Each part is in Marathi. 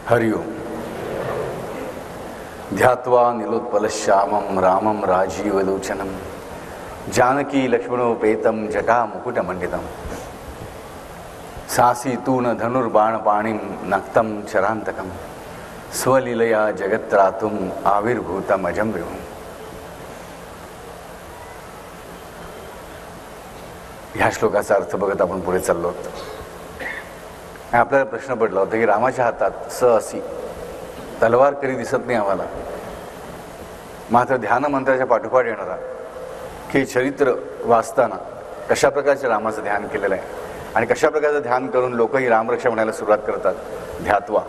हरिओम. ध्यात्वा निलोत्पलश्यामं रामं राजीवलोचनं जानकी लक्ष्मणोपेतं जटामुकुटमण्डितं सासीतून धनुर्बाणपाणिं नक्तं चरान्तकं स्वलीलया जगत्त्रातुम् आविर्भूतमजं विभुम्. ह्या श्लोकाचा अर्थ बघत आपण पुढे चाललो होतो. आपल्याला प्रश्न पडला होता की रामाच्या हातात अशी तलवार कधी दिसत नाही आम्हाला, मात्र ध्यान मंत्राच्या पाठोपाठ येणारा की चरित्र वाचताना कशा प्रकारच्या रामाचं ध्यान केलेलं आहे आणि कशा प्रकारचं ध्यान करून लोकही रामरक्षा म्हणायला सुरुवात करतात. ध्यात्वा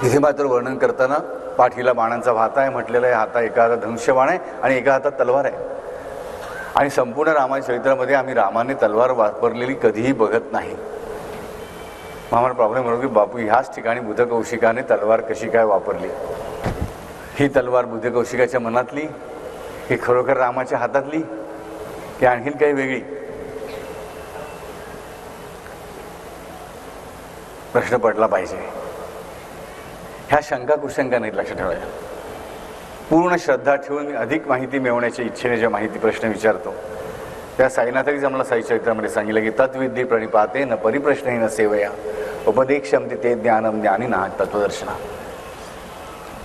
इथे मात्र वर्णन करताना पाठीला बाणांचा भाता आहे म्हटलेलं आहे. हाता एका हातात धनुष्यबाण आहे आणि एका हातात तलवार आहे. आणि संपूर्ण रामाच्या चरित्रामध्ये आम्ही रामाने तलवार वापरलेली कधीही बघत नाही. आम्हाला प्रॉब्लेम म्हणून की बापू ह्याच ठिकाणी बुधकौशिकाने तलवार कशी काय वापरली. ही तलवार बुधकौशिकाच्या मनातली ही खरोखर रामाच्या हातातली की आणखीन काही वेगळी. प्रश्न पडला पाहिजे. ह्या शंका कुशंका नाहीत, लक्षात ठेवायला. पूर्ण श्रद्धा ठेवून मी अधिक माहिती मिळवण्याच्या इच्छेने ज्या माहिती प्रश्न विचारतो त्या साईनाथांनीच आम्हाला साई चरित्रामध्ये सांगितलं की तत्विद्ये प्रणिपाते न परिप्रश्न न सेवया उपदेक्षमते ते ज्ञानम ज्ञानी ना तत्वदर्शना.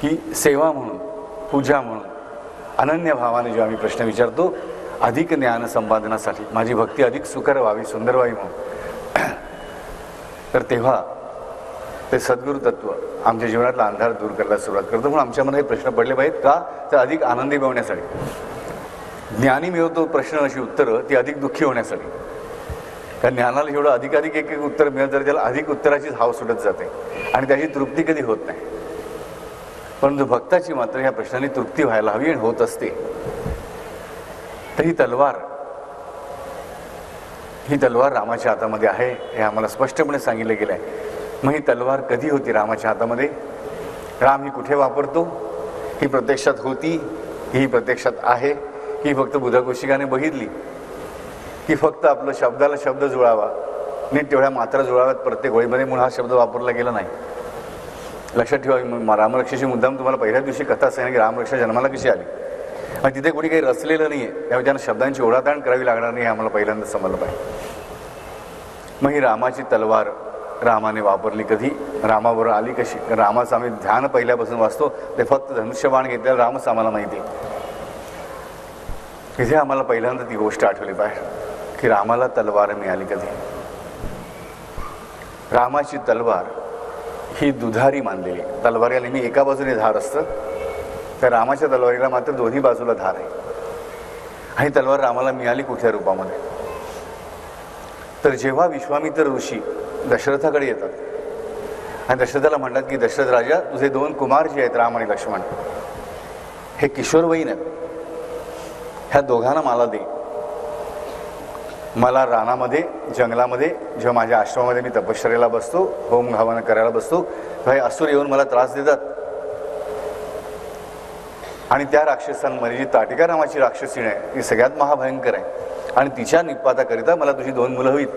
की सेवा म्हणून, पूजा म्हणून अनन्य भावाने जेव्हा आम्ही प्रश्न विचारतो अधिक ज्ञान संपादनासाठी, माझी भक्ती अधिक सुकर व्हावी, सुंदर व्हावी म्हणून, तर तेव्हा ते सद्गुरु तत्व आमच्या जीवनातला अंधार दूर करायला सुरुवात करतो. म्हणून आमच्यामध्ये हे प्रश्न पडले पाहिजेत का, तर अधिक आनंदी मिळवण्यासाठी. ज्ञानी मिळवतो प्रश्न अशी उत्तरं ती अधिक दुःखी होण्यासाठी. कारण ज्ञानाला एवढं अधिकाधिक एक एक उत्तर मिळत तर त्याला अधिक उत्तराचीच हाव सुटत जाते आणि त्याची तृप्ती कधी होत नाही. परंतु भक्ताची मात्र ह्या प्रश्नाने तृप्ती व्हायला हवी आणि होत असते. तर ही तलवार रामाच्या हातामध्ये आहे हे आम्हाला स्पष्टपणे सांगितलं गेलं आहे. मग ही तलवार कधी होती रामाच्या हातामध्ये, राम ही कुठे वापरतो, ही प्रत्यक्षात होती, ही प्रत्यक्षात आहे, ही फक्त बुधकौशिकाने बघितली, की फक्त आपलं शब्दाला शब्द जुळावा, नीट तेवढ्या मात्रा जुळाव्यात प्रत्येक ओळीमध्ये म्हणून हा शब्द वापरला गेला नाही. लक्षात ठेवा. रामरक्षेची मुद्दाम तुम्हाला पहिल्या दिवशी कथा सांगितली की रामरक्षा जन्माला कशी आली. मग तिथे कोणी काही रचलेलं नाही आहे, त्यामुळे त्यांना शब्दांची ओढाताण करावी लागणार नाही हे आम्हाला पहिल्यांदा समजलं पाहिजे. मग ही रामाची तलवार रामाने वापरली कधी, रामाबरोबर आली कशी. रामाचं आम्ही ध्यान पहिल्यापासून वाचतो ते फक्त धनुष्यबाण घेतल्यावर रामच आम्हाला माहिती आहे. तिथे आम्हाला पहिल्यांदा ती गोष्ट आठवली पाहिजे की रामाला तलवार मिळाली कधी. रामाची तलवार ही दुधारी मानलेली. तलवारीला नेहमी एका बाजूने धार असतं, तर रामाच्या तलवारीला मात्र दोन्ही बाजूला धार आहे. आणि तलवार रामाला मिळाली कुठल्या रूपामध्ये, तर जेव्हा विश्वामित्र ऋषी दशरथाकडे येतात आणि दशरथाला म्हणतात की दशरथ राजा तुझे दोन कुमार जे आहेत राम आणि लक्ष्मण हे किशोरवयीन आहेत, ह्या दोघांना मला दे. मला रानामध्ये जंगलामध्ये जेव्हा माझ्या आश्रमामध्ये मी तपश्चर्याला बसतो, होम हवन करायला बसतो, तेव्हा हे असुर येऊन मला त्रास देतात. आणि त्या राक्षसांमध्ये जी ताटिका नावाची राक्षसीण आहे ती सगळ्यात महाभयंकर आहे आणि तिच्या निपाताकरिता मला तुझी दोन मुलं हवीत.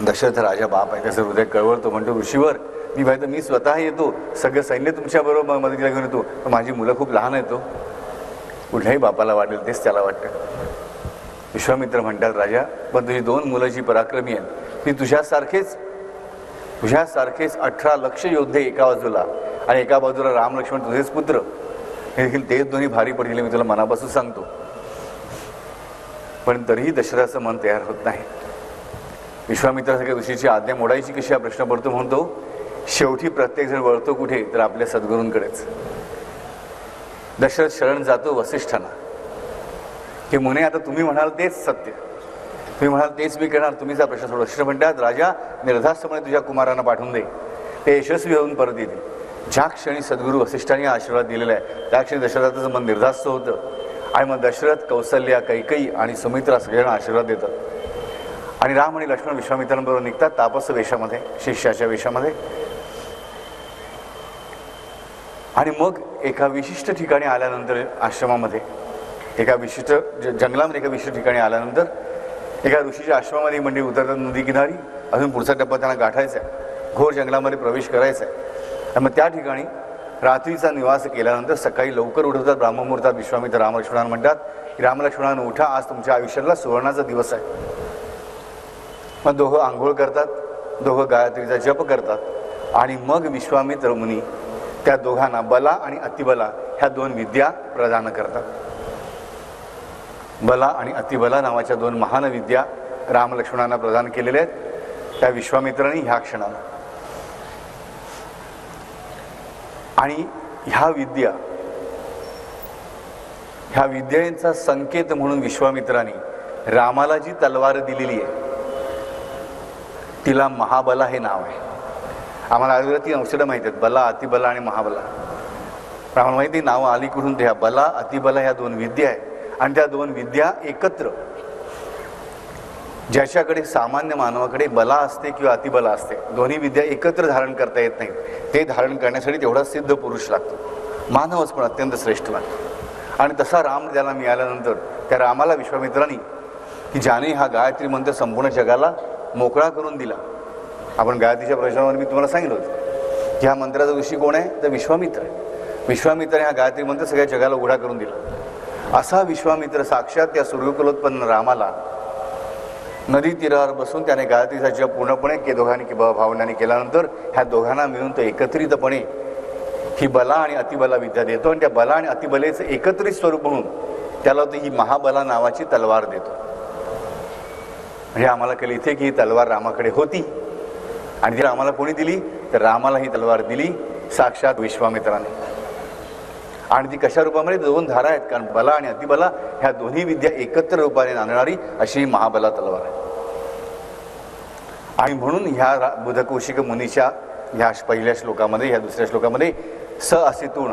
दशरथ राजा बाप आहे, त्याचं हृदय कळवळतो. म्हणतो ऋषीवर मी भाई तर मी स्वतः येतो, सगळं सैन्य तुमच्याबरोबर मदतीला घेऊन येतो, पण माझी मुलं खूप लहान आहेत. तो कुठल्याही बापाला वाटेल तेच त्याला वाटतं. विश्वामित्र म्हणतात राजा पण तुझी दोन मुलं जी पराक्रमी आहेत ती तुझ्यासारखेच 18 लक्ष योद्धे एका बाजूला आणि एका बाजूला राम लक्ष्मण तुझेच पुत्र, हे देखील तेच दोन्ही भारी पडलेले मी तुला मनापासून सांगतो. पण तरीही दशरथाचं मन तयार होत नाही. विश्वामित्रासारख्या ऋषीची आज्ञा मोडायची कशी हा प्रश्न पडतो. म्हणतो शेवटी प्रत्येकजण वळतो कुठे, तर आपल्या सद्गुरूंकडेच. दशरथ शरण जातो वसिष्ठांना की मुने आता तुम्ही म्हणाल तेच सत्य, तुम्ही म्हणाल तेच मी करणार, तुम्हीच हा प्रश्न सोडवा. वसिष्ठ म्हणतात राजा निर्धास्तपणे तुझ्या कुमारांना पाठवून दे, ते यशस्वी होऊन परत येतील. ज्या क्षणी सद्गुरू वसिष्ठांनी आशीर्वाद दिलेला आहे त्या क्षणी दशरथाचं मन निर्धास्त होतं आणि मग दशरथ, कौसल्या, कैकेयी आणि सुमित्रा सगळ्यांना आशीर्वाद देतात. आणि राम आणि लक्ष्मण विश्वामित्रांबरोबर निघतात तापस वेशामध्ये, शिष्याच्या वेशामध्ये. आणि मग एका विशिष्ट ठिकाणी आल्यानंतर आश्रमामध्ये एका विशिष्ट जंगलामध्ये एका विशिष्ट ठिकाणी आल्यानंतर एका ऋषीच्या आश्रमामध्ये मंडळी उतरतात नदी किनारी. अजून पुढचा टप्पा त्यांना गाठायचा आहे, घोर जंगलामध्ये प्रवेश करायचा आहे. आणि मग त्या ठिकाणी रात्रीचा निवास केल्यानंतर सकाळी लवकर उठवतात. ब्राह्ममुहूर्तात विश्वामित्र रामलक्ष्मणांना म्हणतात की रामलक्ष्मणांना उठा, आज तुमच्या आयुष्याला सुवर्णाचा दिवस आहे. मग दोघं आंघोळ करतात, दोघं गायत्रीचा जप करतात आणि मग विश्वामित्र मुनी त्या दोघांना बला आणि अतिबला ह्या दोन विद्या प्रदान करतात. बला आणि अतिबला नावाच्या दोन महान विद्या रामलक्ष्मणांना प्रदान केलेल्या आहेत त्या विश्वामित्रांनी ह्या क्षणाला. आणि ह्या विद्यांचा संकेत म्हणून विश्वामित्रांनी रामाला जी तलवार दिलेली आहे तिला महाबला हे नाव आहे. आम्हाला आयुर्वेदात 3 औषधं माहिती आहेत, बला, अतिबला आणि महाबला. आम्हाला माहिती नावं आली कुठून, ह्या बला अतिबला ह्या दोन विद्या आहेत. आणि त्या दोन विद्या एकत्र, ज्याच्याकडे सामान्य मानवाकडे बला असते किंवा अतिबला असते, दोन्ही विद्या एकत्र धारण करता येत नाही. ते धारण करण्यासाठी तेवढा सिद्ध पुरुष लागतो, मानवच पण अत्यंत श्रेष्ठ लागतो. आणि तसा राम ज्याला मिळाल्यानंतर त्या रामाला विश्वामित्रांनी की ज्याने हा गायत्री मंत्र संपूर्ण जगाला मोकळा करून दिला. आपण गायत्रीच्या प्रश्नामध्ये मी तुम्हाला सांगितलं होतं की हा मंत्राचा ऋषी कोण आहे, तर विश्वामित्र आहे. विश्वामित्राने हा गायत्री मंत्र सगळ्या जगाला उघडा करून दिला. असा विश्वामित्र साक्षात त्या सूर्यकुलोत्पन्न रामाला नदी तीरावर बसून त्याने गायत्रीचा जप पूर्णपणे दोघांनी भावनाने केल्यानंतर ह्या दोघांना मिळून तो एकत्रितपणे ही बला आणि अतिबला विद्या देतो. आणि त्या बला आणि अतिबलेचं एकत्रित स्वरूप म्हणून त्याला तो ही महाबला नावाची तलवार देतो. म्हणजे आम्हाला कळलं इथे की ही तलवार रामाकडे होती आणि ती रामाला कोणी दिली, तर रामाला ही तलवार दिली साक्षात विश्वामित्राने. आणि ती कशा रूपामध्ये, 2 धारा आहेत, कारण बला आणि अतिबला ह्या दोन्ही विद्या एकत्र रूपाने नांदणारी अशी महाबला तलवार आहे. आणि म्हणून ह्या बुधकौशिक मुनीच्या ह्या पहिल्या श्लोकामध्ये, ह्या दुसऱ्या श्लोकामध्ये स असी तूण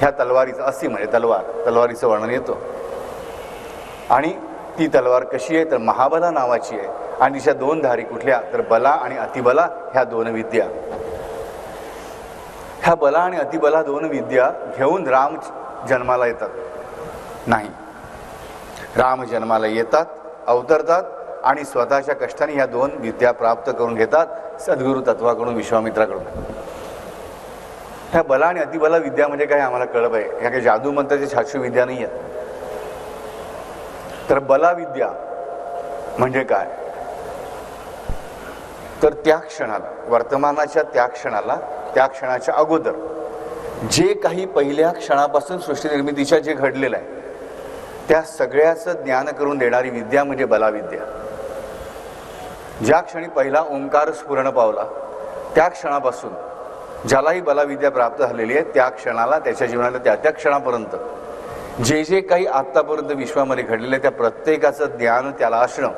ह्या तलवारीचं, असी म्हणजे तलवारीचं वर्णन येतं. आणि ती तलवार कशी आहे, तर महाबला नावाची आहे. आणि तिच्या 2 धारी कुठल्या, तर बला आणि अतिबला ह्या 2 विद्या. ह्या बला आणि अतिबला 2 विद्या घेऊन राम जन्माला येतात नाही, राम जन्माला येतात, अवतरतात आणि स्वतःच्या कष्टाने ह्या 2 विद्या प्राप्त करून घेतात सद्गुरु तत्वाकडून, विश्वामित्राकडून. ह्या बला आणि अतिबला विद्या म्हणजे काय आम्हाला कळलं पाहिजे. ह्या काही जादू मंत्राची छाछू विद्या नाही आहेत. तर बला विद्या म्हणजे काय, तर त्या क्षणाला, वर्तमानाच्या त्या क्षणाला, त्या क्षणाच्या अगोदर जे काही पहिल्या क्षणापासून सृष्टी निर्मितीच्या जे घडलेलं आहे त्या सगळ्याचं ज्ञान करून देणारी विद्या म्हणजे बलाविद्या. ज्या क्षणी पहिला ओंकार स्फुरण पावला त्या क्षणापासून ज्यालाही बलाविद्या प्राप्त झालेली आहे त्या क्षणाला, त्याच्या जीवनाला त्या क्षणापर्यंत जे जे काही आत्तापर्यंत विश्वामध्ये घडलेलं आहे त्या प्रत्येकाचं ज्ञान त्याला असणं,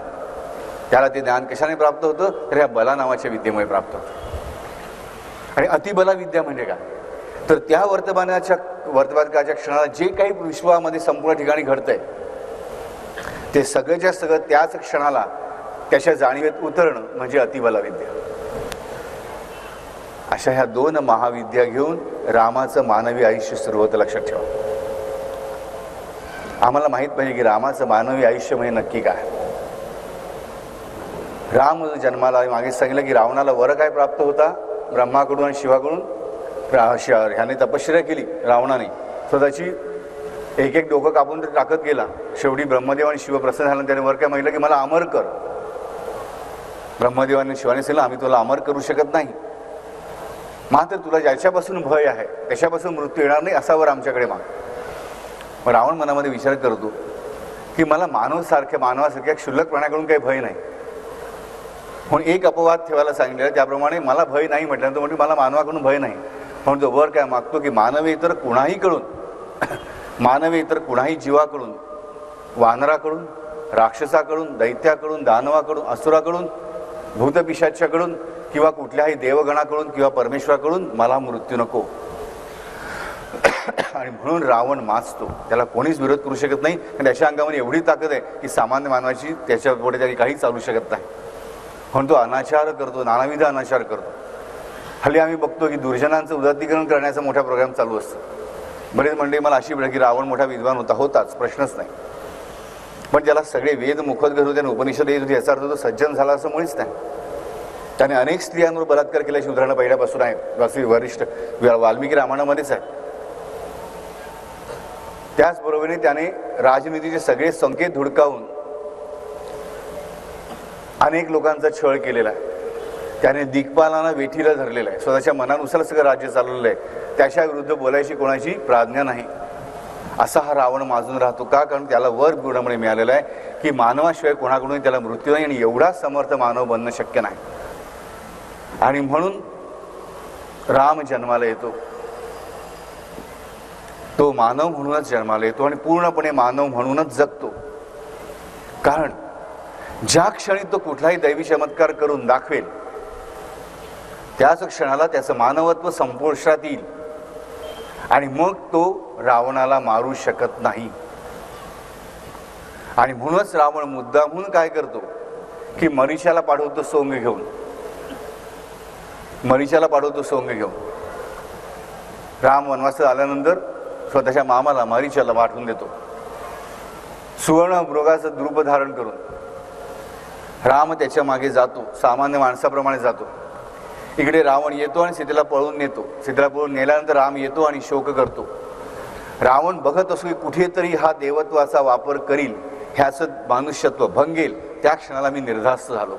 त्याला ते ज्ञान कशाने प्राप्त होतं, तर ह्या बला नावाच्या विद्येमुळे प्राप्त होतं. आणि अतिबला विद्या म्हणजे काय, तर त्या वर्तमानकाळच्या क्षणाला जे काही विश्वामध्ये संपूर्ण ठिकाणी घडतंय ते सगळ्याच्या सगळं त्याच क्षणाला त्याच्या जाणीवेत उतरणं म्हणजे अतिबला विद्या. अशा ह्या 2 महाविद्या घेऊन रामाचं मानवी आयुष्य सुरू होतं. लक्षात ठेवा, आम्हाला माहित पाहिजे की रामाचं मानवी आयुष्य म्हणजे नक्की काय. राम जन्माला मागे सांगितलं की रावणाला वर काय प्राप्त होता, ब्रह्माकडून आणि शिवाकडून. ह्याने तपश्चर्या केली रावणाने, स्वतःची एक डोकं कापून तरी टाकत गेला. शेवटी ब्रह्मदेव आणि शिव प्रसन्न झाला. त्याने वर काय म्हटलं की मला अमर कर. ब्रह्मदेवाने शिवाने सांगितलं आम्ही तुला अमर करू शकत नाही, मात्र तुला ज्याच्यापासून भय आहे त्याच्यापासून मृत्यू येणार नाही असा वर आमच्याकडे माग. मग रावण मनामध्ये विचार करतो की मला मानवासारख्या क्षुल्लक प्राण्याकडून काही भय नाही. म्हणून एक अपवाद ठेवायला सांगितलेलं, त्याप्रमाणे मला भय नाही म्हटल्यानंतर म्हणजे मला मानवाकडून भय नाही. म्हणून तो वर काय मागतो की मानवी इतर कुणाही जीवाकडून, वानराकडून, राक्षसाकडून, दैत्याकडून, दानवाकडून, असुराकडून, भूतपिशाच्याकडून किंवा कुठल्याही देवगणाकडून किंवा परमेश्वराकडून मला मृत्यू नको. आणि म्हणून रावण माजतो, त्याला कोणीच विरोध करू शकत नाही. आणि त्याच्या अंगामध्ये एवढी ताकद आहे की सामान्य मानवाची त्याच्या पुढे तरी काही चालू शकत नाही. म्हणून तो अनाचार करतो, नानाविध अनाचार करतो. हल्ली आम्ही बघतो की दुर्जनांचं उदात्तीकरण करण्याचा मोठा प्रोग्राम चालू असतो. बरेच मंडळी मला अशी वेळ की रावण मोठा विद्वान होताच, प्रश्नच नाही. पण ज्याला सगळे वेद मुखोद्गत होते आणि उपनिषद येत होते याचा अर्थ तो सज्जन झाला असं मुळीच नाही. त्याने अनेक स्त्रियांवर बलात्कार केल्याची उदाहरणं पहिल्यापासून आहेत, वरिष्ठ वाल्मिकी रामायणामध्येच आहे. त्याचबरोबरीने त्याने राजनीतीचे सगळे संकेत धुडकावून अनेक लोकांचा छळ केलेला आहे. त्याने दिग्पालांना वेठीला धरलेला आहे. स्वतःच्या मनानुसार सगळं राज्य चालवलेलं आहे. त्याच्या विरुद्ध बोलायची कोणाची प्राज्ञा नाही. असा हा रावण माजून राहतो. का? कारण त्याला वर गुणामुळे मिळालेला आहे की मानवाशिवाय कोणाकडून त्याला मृत्यू नाही आणि एवढा समर्थ मानव बनणं शक्य नाही. आणि म्हणून राम जन्माला येतो. तो मानव म्हणूनच जन्माला येतो आणि पूर्णपणे मानव म्हणूनच जगतो. कारण ज्या क्षणी तो कुठलाही दैवी चमत्कार करून दाखवेल त्याच क्षणाला त्याचं मानवत्व संपुष्टात येईल आणि मग तो रावणाला मारू शकत नाही. आणि म्हणूनच रावण मुद्दामहून काय करतो की मरीच्याला पाठवतो सोंग घेऊन. राम वनवासात आल्यानंतर स्वतःच्या मामाला मरीच्याला पाठवून देतो. सुवर्ण मृगाचं रूप धारण करून राम त्याच्या मागे जातो, सामान्य माणसाप्रमाणे जातो. इकडे रावण येतो आणि सीतेला पळवून नेतो. सीतेला पळवून नेल्यानंतर राम येतो आणि शोक करतो. रावण बघत असो की कुठेतरी हा देवत्वाचा वापर करील, ह्याचं मनुष्यत्व भंगेल. त्या क्षणाला मी निर्धास्त झालो.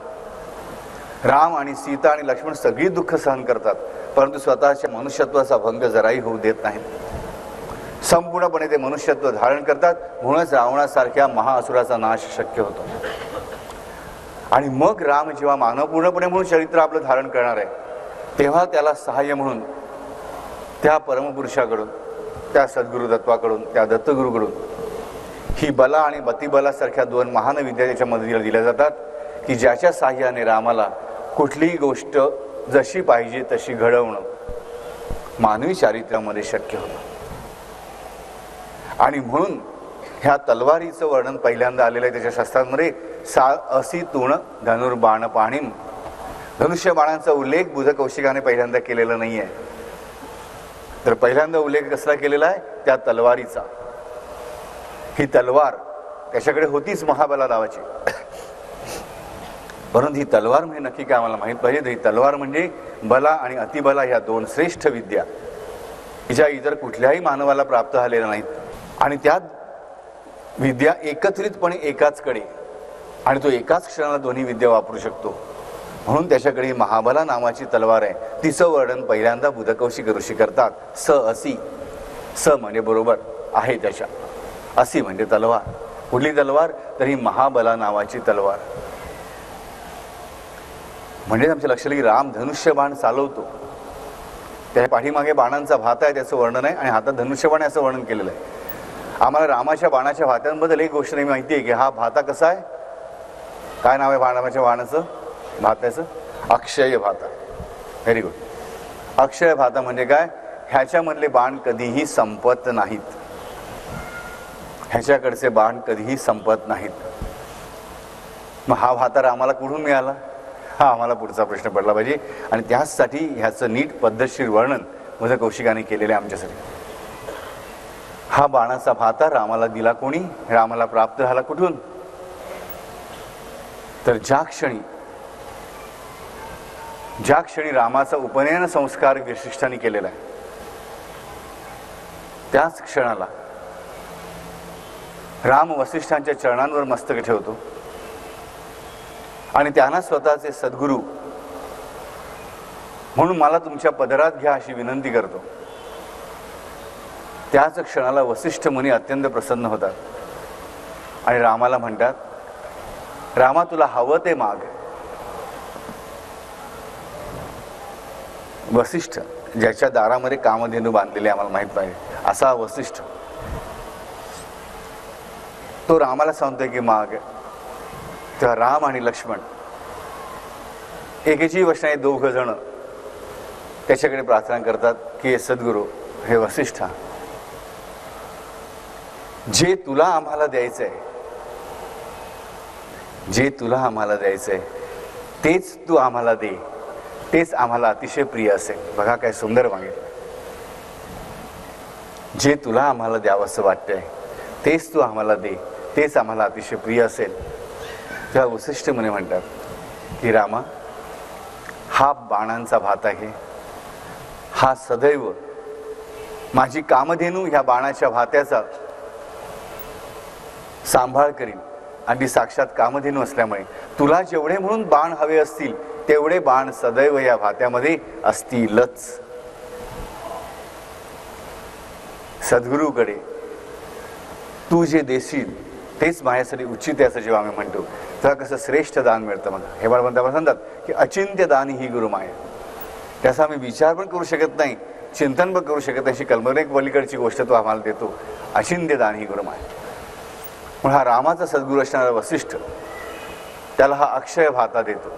राम आणि सीता आणि लक्ष्मण सगळी दुःख सहन करतात, परंतु स्वतःच्या मनुष्यत्वाचा भंग जराही होऊ देत नाहीत. संपूर्णपणे ते मनुष्यत्व धारण करतात. म्हणूनच रावणासारख्या महाअसुराचा नाश शक्य होतो. आणि मग राम जेव्हा मानव पूर्णपणे म्हणून चरित्र आपलं धारण करणार आहे तेव्हा त्याला सहाय्य म्हणून त्या परमपुरुषाकडून, त्या सद्गुरुदत्वाकडून, त्या दत्तगुरूकडून ही बला आणि बतिबलासारख्या दोन महान विद्या त्याच्या मदतीला दिल्या जातात की ज्याच्या साहाय्याने रामाला कुठलीही गोष्ट जशी पाहिजे तशी घडवणं मानवी चारित्र्यामध्ये शक्य होतं. आणि म्हणून ह्या तलवारीचं वर्णन पहिल्यांदा आलेलं आहे त्याच्या शास्त्रांमध्ये. असी तुण धनुर्बाण पाणीम. धनुष्य बाणांचा उल्लेख बुधकौशिकाने पहिल्यांदा केलेला नाही आहे. तर पहिल्यांदा उल्लेख कसला केलेला आहे? त्या तलवारीचा. ही तलवार त्याच्याकडे होतीच महाबला नावाची, परंतु ही तलवार म्हणजे नक्की काय आम्हाला माहीत पाहिजे. ही तलवार म्हणजे बला आणि अतिबला ह्या दोन श्रेष्ठ विद्या ज्या इतर कुठल्याही मानवाला प्राप्त झालेल्या नाहीत. आणि त्या विद्या एकत्रितपणे एकाच कडे, आणि तो एकाच क्षणाला दोन्ही विद्या वापरू शकतो. म्हणून त्याच्याकडे महाबला नावाची तलवार आहे. तिचं वर्णन पहिल्यांदा बुधकौशिक ऋषी करतात. स असी. स म्हणजे बरोबर आहे त्याच्या, असी म्हणजे तलवार. कुठली तलवार? तर ही महाबला नावाची तलवार. म्हणजे आमच्या लक्षात की राम धनुष्यबाण चालवतो. त्या पाठीमागे बाणांचा भाता आहे त्याचं वर्णन आहे आणि हातात धनुष्यबाण आहे असं वर्णन केलेलं आहे. आम्हाला रामाच्या बाणाच्या भात्यांबद्दल एक गोष्ट नेहमी माहिती आहे की हा भाता कसा आहे. काय नाव आहे रामाच्या बाणाचं, भात्याचं? अक्षय भाता. Very good. अक्षय भाता म्हणजे काय? ह्याच्यामधले बाण कधीही संपत नाहीत. ह्याच्याकडचे बाण कधीही संपत नाहीत. मग हा भाता रामाला कुठून मिळाला? हा आम्हाला पुढचा प्रश्न पडला पाहिजे. आणि त्याचसाठी ह्याचं नीट पद्धतशीर वर्णन बुधकौशिकाने केलेलं आहे आमच्यासाठी. हा बाणाचा भाता रामाला दिला कोणी? रामाला प्राप्त झाला कुठून? तर ज्या क्षणी रामाचा उपनयन संस्कार वसिष्ठांनी केलेला आहे त्याच क्षणाला राम वसिष्ठांच्या चरणांवर मस्तक ठेवतो आणि त्यांना स्वतःचे सद्गुरू म्हणून मला तुमच्या पदरात घ्या अशी विनंती करतो. त्याच क्षणाला वसिष्ठ मुनी अत्यंत प्रसन्न होतात आणि रामाला म्हणतात, रामा तुला हवं ते माग. वसिष्ठ ज्याच्या दारामध्ये कामधेनू बांधलेले आम्हाला माहित पाहिजे असा वसिष्ठ तो रामाला सांगतोय की माग. तेव्हा राम आणि लक्ष्मण एकेची वचने दोघ जण त्याच्याकडे प्रार्थना करतात की सद्गुरू, हे वसिष्ठा, जे तुला आम्हाला द्यायचंय, जे तुला आम्हाला द्यायचंय तेच तू आम्हाला दे, तेच आम्हाला अतिशय प्रिय असेल. बघा काय सुंदर मागेल. जे तुला आम्हाला द्यावंसं वाटतंय तेच तू आम्हाला दे, तेच आम्हाला अतिशय प्रिय असेल. तेव्हा वसिष्ठ मुनी म्हणतात की रामा, हा बाणांचा भात आहे, हा सदैव माझी कामधेनू ह्या बाणाच्या भात्याचा सांभाळ करीन. आणि ती साक्षात कामधेनू असल्यामुळे तुला जेवढे म्हणून बाण हवे असतील तेवढे बाण सदैव या भात्यामध्ये असतीलच. सद्गुरूकडे तू जे देशील तेच माझ्यासाठी उचित आहे असं जेव्हा आम्ही म्हणतो तेव्हा कसं श्रेष्ठ दान मिळतं. मग हे बाळवंत म्हणतात की अचिंत्य दान ही गुरुमाया. त्याचा आम्ही विचार पण करू शकत नाही, चिंतन पण करू शकत नाही, अशी कल्पनेक पलीकडची गोष्ट तो आम्हाला देतो. अचिंत्य दान ही गुरुमाया. म्हणून हा रामाचा सद्गुरू असणारा वसिष्ठ त्याला हा अक्षय भाता देतो.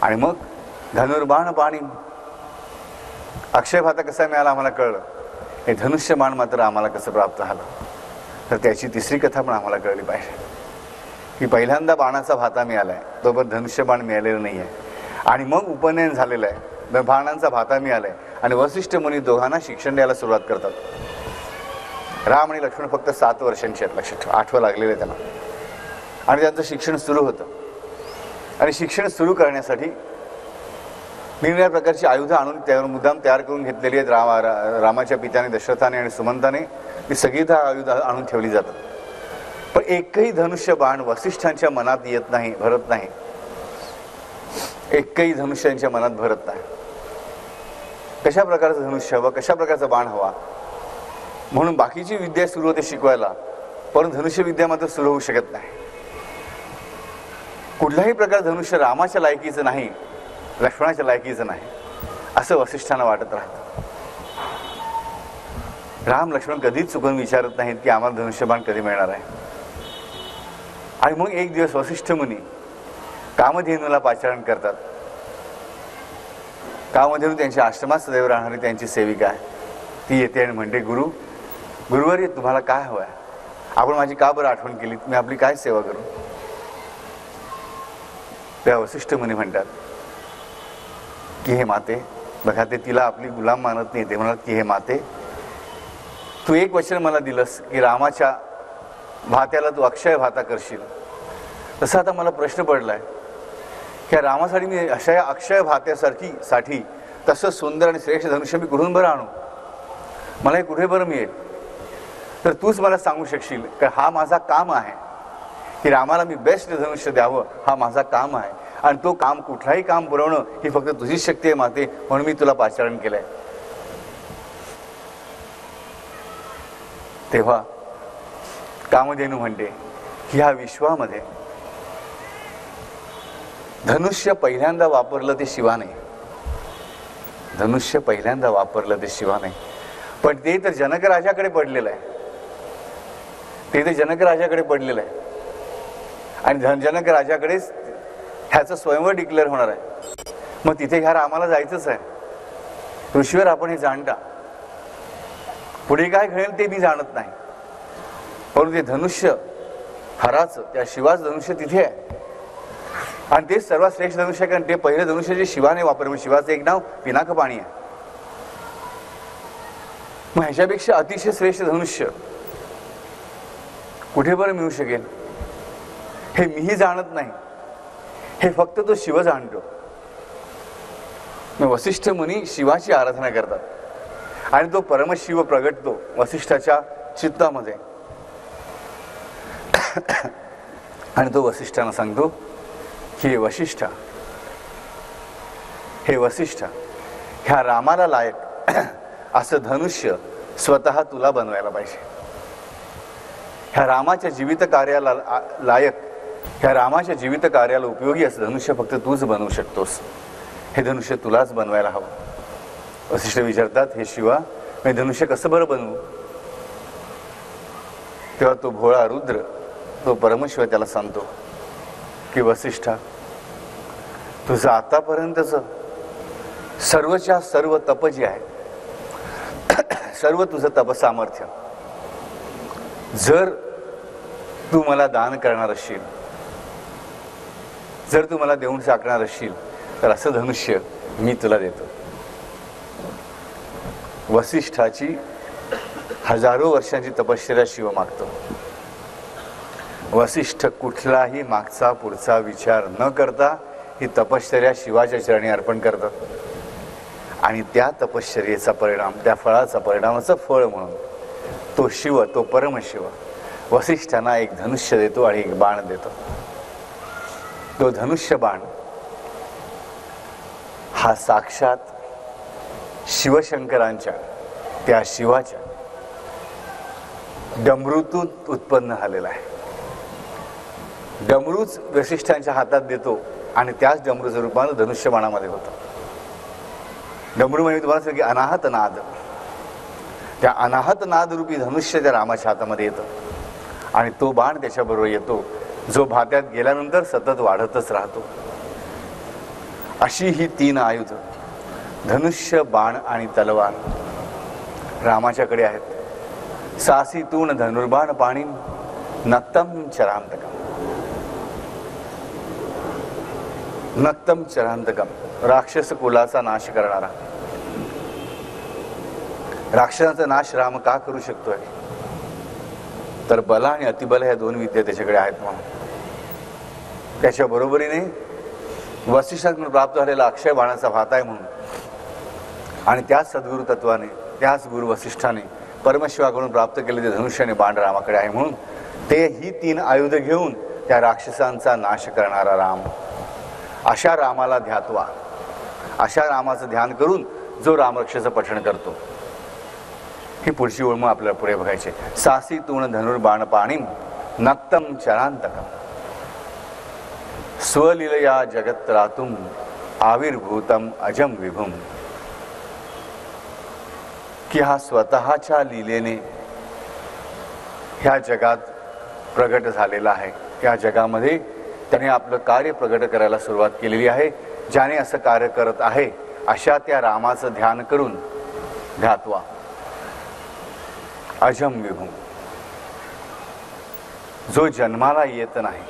आणि मग धनुर्बाण पाणी अक्षय भाता कसा मिळाला आम्हाला कळलं. हे धनुष्य बाण मात्र आम्हाला कसं प्राप्त झालं तर त्याची तिसरी कथा पण आम्हाला कळली पाहिजे की पहिल्यांदा बाणाचा भाता मिळालाय, तोपर्यंत धनुष्य बाण मिळालेलं नाही आहे. आणि मग उपनयन झालेलं आहे, बाणांचा भाता मिळालाय आणि वसिष्ठ मुनी दोघांना शिक्षण द्यायला सुरुवात करतात. राम आणि लक्ष्मण फक्त 7 वर्षांचे आहेत, लक्षात ठेवा, 8वं लागलेलं आहे त्यांना. आणि त्यांचं शिक्षण सुरू होतं. आणि शिक्षण सुरू करण्यासाठी निरनिराळ्या प्रकारची आयुधं आणून त्यावर मुद्दाम तयार करून घेतलेली आहेत. रामाच्या पित्याने दशरथाने आणि सुमंताने ती सगळी आयुधं आणून ठेवली जातात. पण एकही धनुष्य बाण वसिष्ठांच्या मनात येत नाही, भरत नाही. एकही धनुष्यांच्या मनात भरत नाही. कशा प्रकारचं धनुष्य हवं, कशा प्रकारचा बाण हवा, म्हणून बाकीची विद्या सुरू होते शिकवायला, परंतु धनुष्य विद्या मात्र सुरू होऊ शकत नाही. कुठलाही प्रकार धनुष्य रामाच्या लायकीचं नाही, लक्ष्मणाच्या लायकीचं नाही असं वसिष्ठांना वाटत राहतं. राम लक्ष्मण कधीच चुकून विचारत नाहीत की आम्हाला धनुष्यबाण कधी मिळणार आहे. आणि मग एक दिवस वसिष्ठ मुनी कामधेनूला पाचारण करतात. कामधेनू त्यांच्या आश्रमात सदैव राहणारी त्यांची सेविका आहे. ती येते आणि म्हणते, गुरुवर्य तुम्हाला काय हवं आहे, आपण माझी का बरं आठवण केली, मी आपली काय सेवा करू. त्या वसिष्ठ मुनी म्हणतात की हे माते, बघा ते तिला आपली गुलाम मानत नाही. ते म्हणतात की हे माते, तू एक वचन मला दिलंस की रामाच्या भात्याला तू अक्षय भाता करशील. तसं आता मला प्रश्न पडलाय की रामासाठी मी अशा अक्षय भात्यासाठी तसं सुंदर आणि श्रेष्ठ धनुष्य मी कुठून बरं आणू, मला हे कुठे बरं मिळेल. तर तूच मला सांगू शकशील की हा माझा काम आहे की रामाला मी बेस्ट धनुष्य द्यावं, हा माझा काम आहे. आणि तो काम, कुठलाही काम पुरवणं ही फक्त तुझीच शक्ती आहे माते, म्हणून मी तुला पाचारण केलंय. तेव्हा कामधेनू म्हणते की ह्या विश्वामध्ये धनुष्य पहिल्यांदा वापरलं ते शिवाने. धनुष्य पहिल्यांदा वापरलं ते शिवाने. पण ते तर जनक राजाकडे पडलेलं आहे. ते तर जनक राजाकडे पडलेलं आहे. आणि जनक राजाकडेच ह्याचं स्वयंवर डिक्लेअर होणार आहे. मग तिथे ह्या रामाला जायचंच आहे. ऋषीवर आपण हे जाणता, पुढे काय घडेल ते मी जाणत नाही, परंतु ते धनुष्य हराचं, त्या शिवाचं धनुष्य तिथे आहे. आणि ते सर्वात श्रेष्ठ धनुष्य आहे, कारण ते पहिले धनुष्य जे शिवाने वापरलं. शिवाचं एक नाव पिनाकपाणी आहे. मग ह्याच्यापेक्षा अतिशय श्रेष्ठ धनुष्य कुठे बरं मिळू शकेल हे मीही जाणत नाही, हे फक्त तो शिव जाणतो. मग वसिष्ठ मुनी शिवाची आराधना करतात आणि तो परमशिव प्रगटतो वसिष्ठाच्या चित्तामध्ये. आणि तो वसिष्ठांना सांगतो की हे वसिष्ठ, ह्या रामाला लायक असं धनुष्य स्वतः तुला बनवायला पाहिजे. ह्या रामाच्या जीवित कार्याला लायक, ह्या रामाच्या जीवित कार्याला उपयोगी असं धनुष्य फक्त तूच बनवू शकतोस. हे धनुष्य तुलाच बनवायला हवं. वसिष्ठ विचारतात, हे शिवा, मी धनुष्य कसं बरं बनवू. तेव्हा तो भोळा रुद्र, तो परमशिव त्याला सांगतो की वसिष्ठा, तुझं आतापर्यंतच सर्वच्या सर्व तप जे आहे, सर्व तुझं तपसामर्थ्य जर तू मला दान करणार असशील, जर तू मला देऊन टाकणार असशील, तर असं धनुष्य मी तुला देतो. वसिष्ठाची हजारो वर्षांची तपश्चर्या शिव मागतो. वसिष्ठ कुठलाही मागचा पुढचा विचार न करता ही तपश्चर्या शिवाच्या चरणी अर्पण करतात. आणि त्या तपश्चर्येचा परिणाम, त्या फळाचा परिणामाचं फळ म्हणून तो शिव, तो परमशिव वसिष्ठांना एक धनुष्य देतो आणि एक बाण देतो. तो धनुष्य बाण हा साक्षात शिवशंकरांच्या, त्या शिवाच्या डमरूतून उत्पन्न झालेला आहे. डमरूच वसिष्ठांच्या हातात देतो आणि त्याच डमरूचं रूपानं धनुष्य बाणामध्ये होतं. डमरू म्हणजे तुम्हाला सांगितलं की अनाहत नाद, त्या अनाहत नाद रूपी धनुष्य त्या रामाच्या हातामध्ये येतं आणि तो बाण त्याच्याबरोबर येतो, जो भात्यात गेल्यानंतर सतत वाढतच राहतो. अशी ही 3 आयुध धनुष्य, बाण आणि तलवार रामाच्याकडे आहेत. सासीतून धनुर्बाण पाणी नक्तम चरांतकम. नक्तम चरांतकम, राक्षस कुलाचा नाश करणारा. राक्षसांचा नाश राम का करू शकतोय? तर बल आणि अतिबल ह्या 2 विद्या त्याच्याकडे आहेत म्हणून. त्याच्या बरोबरीने वसिष्ठांकडून प्राप्त झालेला अक्षय बाणाचा भात आहे म्हणून, आणि त्याच सद्गुरु तत्वाने, त्याच गुरु वसिष्ठाने परमशिवाकडून प्राप्त केलेले धनुष्याने बाण रामाकडे आहे म्हणून ते ही 3 आयुध घेऊन त्या राक्षसांचा नाश करणारा राम. अशा रामाला ध्यात्वा, अशा रामाचं ध्यान करून जो रामरक्षेचं पठण करतो. ही पुढची ओळ मग आपल्याला पुढे बघायची. सासीतून धनुर्बाण पाणी नक्तम चरांतकम स्वलीलया जगत्रातुम आविर्भूतम अजम विभुम. की हा स्वतःच्या लीलेने ह्या जगात प्रगट झालेला आहे. या जगामध्ये त्याने आपलं कार्य प्रगट करायला सुरुवात केलेली आहे. ज्याने असं कार्य करत आहे अशा त्या रामाचं ध्यान करून ध्यात्वा अजम विभुम, जो जन्माला येत नाही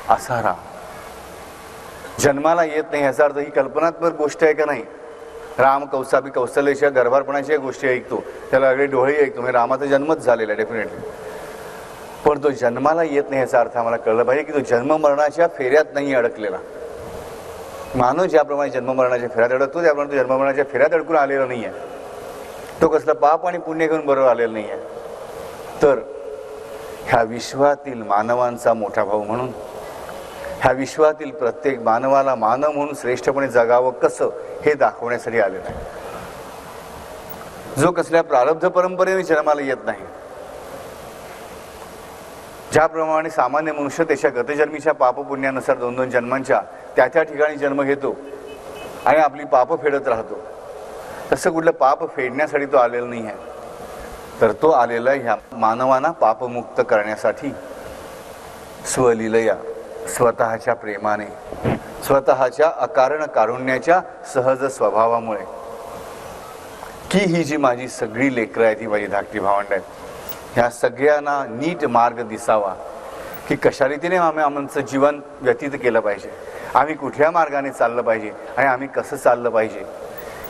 असा राम. जन्माला येत नाही याचा अर्थ ही कल्पनात्मक गोष्ट आहे का नाही? राम कौसाबी कौशल्याच्या गर्भारपणाच्या गोष्टी ऐकतो, त्याला अगदी डोळे ऐकतो, म्हणजे रामाचा जन्मच झालेला आहे डेफिनेटली. पण तो जन्माला येत नाही याचा अर्थ आम्हाला कळलं पाहिजे की तो जन्म मरणाच्या फेऱ्यात नाही अडकलेला. मानव ज्याप्रमाणे जन्म मरणाच्या फेऱ्यात अडकतो त्याप्रमाणे तो जन्म मरणाच्या फेऱ्यात अडकून आलेला नाही आहे. तो कसला पाप आणि पुण्य घेऊन बरोबर आलेला नाही आहे. तर ह्या विश्वातील मानवांचा मोठा भाऊ म्हणून, ह्या विश्वातील प्रत्येक मानवाला मानव म्हणून श्रेष्ठपणे जगावं कसं हे दाखवण्यासाठी आलेला आहे. जो कसल्या प्रारब्ध परंपरेने जन्माला येत नाही. ज्याप्रमाणे सामान्य मनुष्य त्याच्या गतजन्मीच्या पापपुण्यानुसार 2-2 जन्मांच्या त्या ठिकाणी जन्म घेतो आणि आपली पाप फेडत राहतो, तसं कुठलं पाप फेडण्यासाठी तो आलेला नाही आहे. तर तो आलेला ह्या मानवांना पापमुक्त करण्यासाठी स्वलीलया, स्वतःच्या प्रेमाने, स्वतःच्या अकारण कारुण्याच्या सहज स्वभावामुळे, की ही जी माझी सगळी लेकरं आहेत, ही माझी धाकटी भावंड आहेत, ह्या सगळ्यांना नीट मार्ग दिसावा की कशा रीतीने आमचं जीवन व्यतीत केलं पाहिजे, आम्ही कुठल्या मार्गाने चाललं पाहिजे आणि आम्ही कसं चाललं पाहिजे,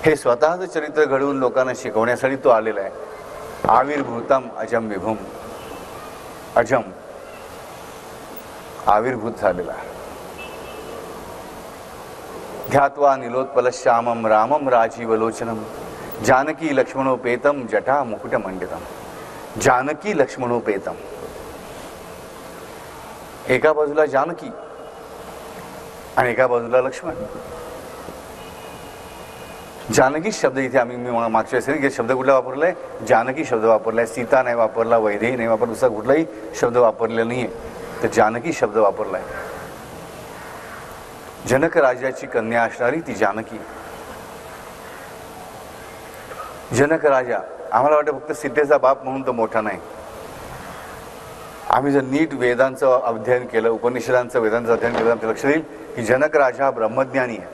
हे स्वतःचं चरित्र घडवून लोकांना शिकवण्यासाठी तो आलेला आहे. आविर्भूतम अजम विभुम, अजम आविर्भूत झालेला. ध्यात्वा निलोत्पलश्यामम रामम राजीवलोचनम जानकी लक्ष्मणोपेतम जटा मुकुटमंडितम. जानकी लक्ष्मणोपेतम, एका बाजूला जानकी आणि एका बाजूला लक्ष्मण. जानकी शब्द इथे आम्ही मागच्या वेळेस शब्द कुठला वापरलाय? जानकी शब्द वापरलाय. सीता नाही वापरला, वैदेही नाही वापरला, दुसरा कुठलाही शब्द वापरलेला नाहीये, तर जानकी शब्द वापरलाय. जनक राजाची कन्या असणारी ती जानकी. जनक राजा आम्हाला वाटतं फक्त सीतेचा बाप म्हणून तो मोठा नाही. आम्ही जर नीट वेदांचं अध्ययन केलं, उपनिषदांचं वेदांचं अध्ययन केलं, आमचं लक्ष येईल की जनक राजा हा ब्रह्मज्ञानी आहे.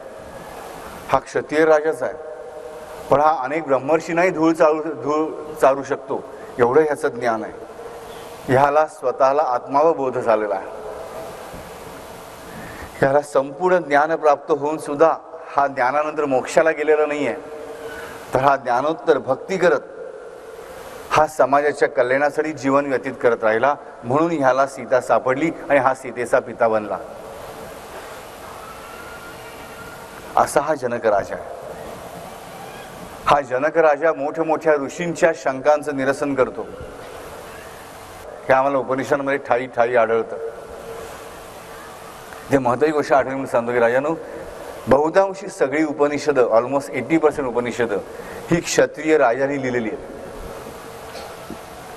हा क्षत्रिय राजाच आहे, पण हा अनेक ब्रह्मर्षी नाही धूळ चारू शकतो एवढं ह्याचं ज्ञान आहे. ह्याला स्वतःला आत्मावबोध झालेला आहे. ह्याला संपूर्ण ज्ञान प्राप्त होऊन सुद्धा हा ज्ञानानंतर मोक्षाला गेलेला नाही आहे. तर हा ज्ञानोत्तर भक्ती करत हा समाजाच्या कल्याणासाठी जीवन व्यतीत करत राहिला, म्हणून ह्याला सीता सापडली आणि हा सीतेचा पिता बनला. असा हा जनक राजा आहे. हा जनक राजा मोठ्या ऋषींच्या शंकांचं निरसन करतो. हे आम्हाला उपनिषदांमध्ये ठाई ठाई आढळतं. जे महत्त्वाची गोष्ट आठवणी म्हणून सांगतो की राजानो, बहुतांशी सगळी उपनिषदं, ऑलमोस्ट 80% उपनिषदं ही क्षत्रिय राजांनी लिहिलेली आहेत.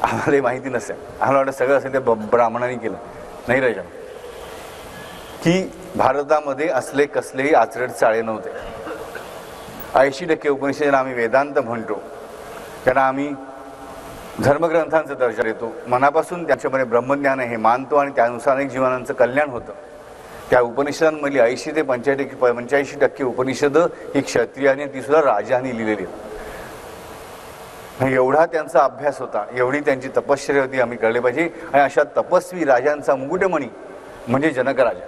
आम्हाला माहिती नसेल, आम्हाला वाटतं सगळं असेल ते ब्राह्मणांनी केलं. नाही राजा, की भारतामध्ये असले कसलेही आचरट चाळे नव्हते. 80% उपनिषदांना आम्ही वेदांत म्हणतो, त्यांना आम्ही धर्मग्रंथांचा दर्जा देतो. मनापासून त्यांच्यामध्ये ब्रह्मज्ञान हे मानतो आणि त्यानुसार अनेक जीवनांचं कल्याण होतं. त्या उपनिषदांमधली 80 ते 85% उपनिषदं ही क्षत्रियाने, ती सुद्धा राजांनी लिहिलेली. एवढा त्यांचा अभ्यास होता, एवढी त्यांची तपश्चर्या होती, आम्ही कळले पाहिजे. आणि अशा तपस्वी राजांचा मुकुटमणी म्हणजे जनक राजा.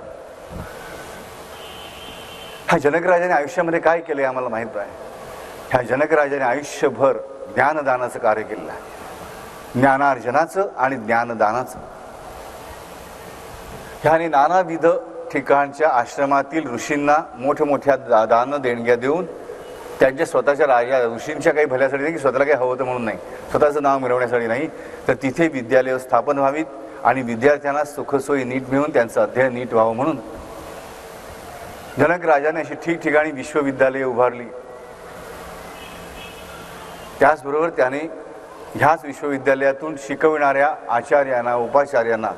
ह्या जनक राजाने आयुष्यामध्ये काय केलंय आम्हाला माहित आहे. ह्या जनक राजाने आयुष्यभर ज्ञानदानाचं कार्य केलेलं आहे. ज्ञानार्जनाचं आणि ज्ञानदानाचं. ह्याने नानाविध ठिकाणच्या आश्रमातील ऋषींना मोठमोठ्या दान देणग्या देऊन त्यांच्या स्वतःच्या राजा ऋषींच्या काही भल्यासाठी नाही, की स्वतःला काही हवं होतं म्हणून नाही, स्वतःचं नाव मिळवण्यासाठी नाही, तर तिथे विद्यालय स्थापन व्हावीत आणि विद्यार्थ्यांना सुखसोयी नीट मिळून त्यांचं अध्ययन नीट व्हावं म्हणून जनक राजाने अशी ठिकठिकाणी विश्वविद्यालये उभारली. त्याचबरोबर त्याने ह्याच विश्वविद्यालयातून शिकविणाऱ्या आचार्यांना, उपाचार्यांना